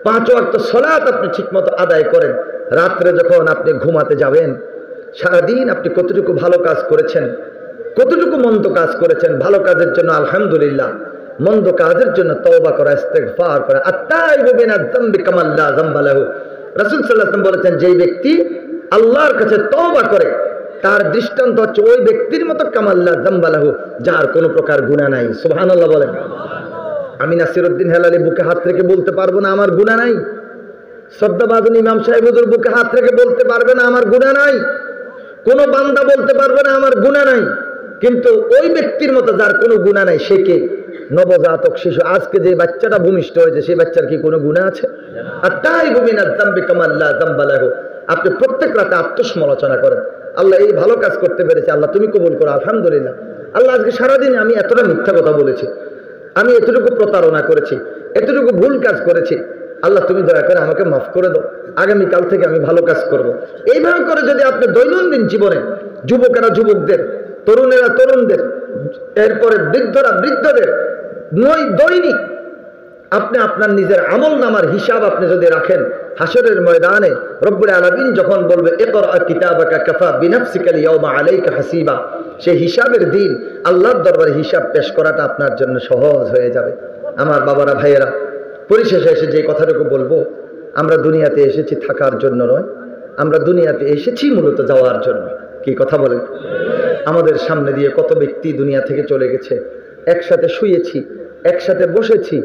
5 ওয়াক্ত সালাত আপনি ঠিকমতো আদায় করেন। রাত্রে যখন আপনি ঘুমাতে যাবেন, সারাদিন আপনি কতটুকু ভালো কাজ করেছেন, কতটুকু মন্দ কাজ করেছেন। ভালো কাজের জন্য আলহামদুলিল্লাহ, মন্দ কাজের জন্য তওবা করা, ইস্তিগফার করা। আত-তাইবু মিনাজ যামবি কামান লা যামবা লাহু। রাসূল সাল্লাল্লাহু আলাইহি ওয়াসাল্লাম বলেছেন, যেই ব্যক্তি আল্লাহর কাছে তওবা করে, তার দৃষ্টান্ত হচ্ছে ওই ব্যক্তির মতো কামাল্লা জাম্বালাহু, যার কোনো প্রকার গুনাহ নাই। সুবহানাল্লাহ বলেন। আমি নাসিরউদ্দিন হেলালি বুকে হাত রেখে বলতে পারবো না আমার গুনাহ নাই। শ্রদ্ধাভাজন ইমাম সাহেব হুজুর বুকে হাত রেখে বলতে পারবে না আমার গুনাহ নাই। কোনো বান্দা বলতে পারবে না আমার গুনাহ নাই। কিন্তু ওই ব্যক্তির মতো যার কোনো গুনাহ নাই, সে কে? নবজাতক শিশু। আজকে যে বাচ্চাটা ভূমিষ্ঠ হয়েছে, সেই বাচ্চার কি কোনো গুনাহ আছে? আত-তাইবু মিনাজ যামবি কামান লা যামবা লাহু। আপনি প্রত্যেক রাতে আত্মসমালোচনা করেন, আল্লাহ এই ভালো কাজ করতে পেরেছে, আল্লাহ তুমি কবুল করো, আলহামদুলিল্লাহ। আল্লাহ আজকে সারাদিনে আমি এতটা মিথ্যা কথা বলেছি, আমি এতটুকু প্রতারণা করেছি, এতটুকু ভুল কাজ করেছি, আল্লাহ তুমি দয়া করে আমাকে মাফ করে দাও, আগামীকাল থেকে আমি ভালো কাজ করব। এইভাবে করে যদি আপনি দৈনন্দিন জীবনে, যুবকেরা যুবকদের, তরুণেরা তরুণদের, এরপরে বৃদ্ধরা বৃদ্ধদের দৈনিক আপনি আপনার নিজের আমল নামার হিসাব আপনি যদি রাখেন, হাসরের ময়দানে রব্বুল আলামিন যখন বলবে, ইকরা কিতাবাকা কাফা বিনাফসিকাল ইয়াওমা আলাইকা হাসিবা, সেই হিসাবের দিন আল্লাহর দরবারে হিসাব পেশ করাটা আপনার জন্য সহজ হয়ে যাবে। আমার বাবারা, ভাইয়েরা, পরিশেষে এসে যে কথাটুকু বলবো, আমরা দুনিয়াতে এসেছি থাকার জন্য নয়, আমরা দুনিয়াতে এসেছি মূলত যাওয়ার জন্য। কি কথা বলেন? আমাদের সামনে দিয়ে কত ব্যক্তি দুনিয়া থেকে চলে গেছে। একসাথে শুয়েছি, একসাথে বসেছি,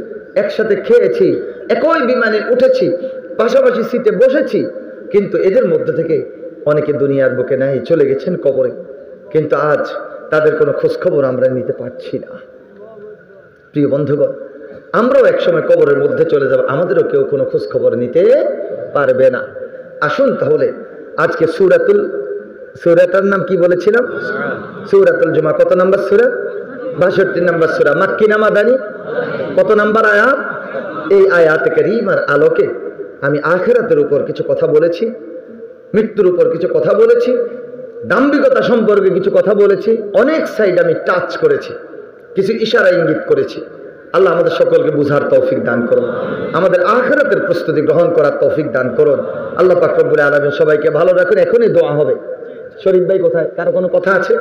একসাথে খেয়েছি, একই বিমানে উঠেছি, পাশাপাশি সিটে বসেছি, কিন্তু এদের মধ্যে থেকে অনেকে দুনিয়ার বুকে নাই, চলে গেছেন কবরে। কিন্তু আজ তাদের কোনো খোঁজখবর আমরা নিতে পারছি না। প্রিয় বন্ধুগণ, আমরাও একসময় কবরের মধ্যে চলে যাব, আমাদেরও কেউ কোনো খোঁজখবর নিতে পারবে না। আসুন তাহলে আজকে সূরাটার নাম কি বলেছিলাম? সূরাতুল জুমা। কত নাম্বার সূরা? 62 নাম্বার সূরা। মাক্কি না মাদানী? কত নাম্বার আয়াত? এই আয়াতে কারীমার আলোকে আমি আখিরাতের উপর কিছু কথা বলেছি, মৃত্যুর উপর কিছু কথা বলেছি, দাম্ভিকতা সম্পর্কে কিছু কথা বলেছি, অনেক সাইড আমি টাচ করেছি, কিছু ইশারা ইঙ্গিত করেছি। আল্লাহ আমাদের সকলকে বুঝার তৌফিক দান করুন, আমাদের আখিরাতের প্রস্তুতি গ্রহণ করার তৌফিক দান করুন। আল্লাহ পাক রব্বুল আলামিন সবাইকে ভালো রাখুন। এখনই দোয়া হবে। শরীফ ভাই কোথায়? কারো কোনো কথা আছে?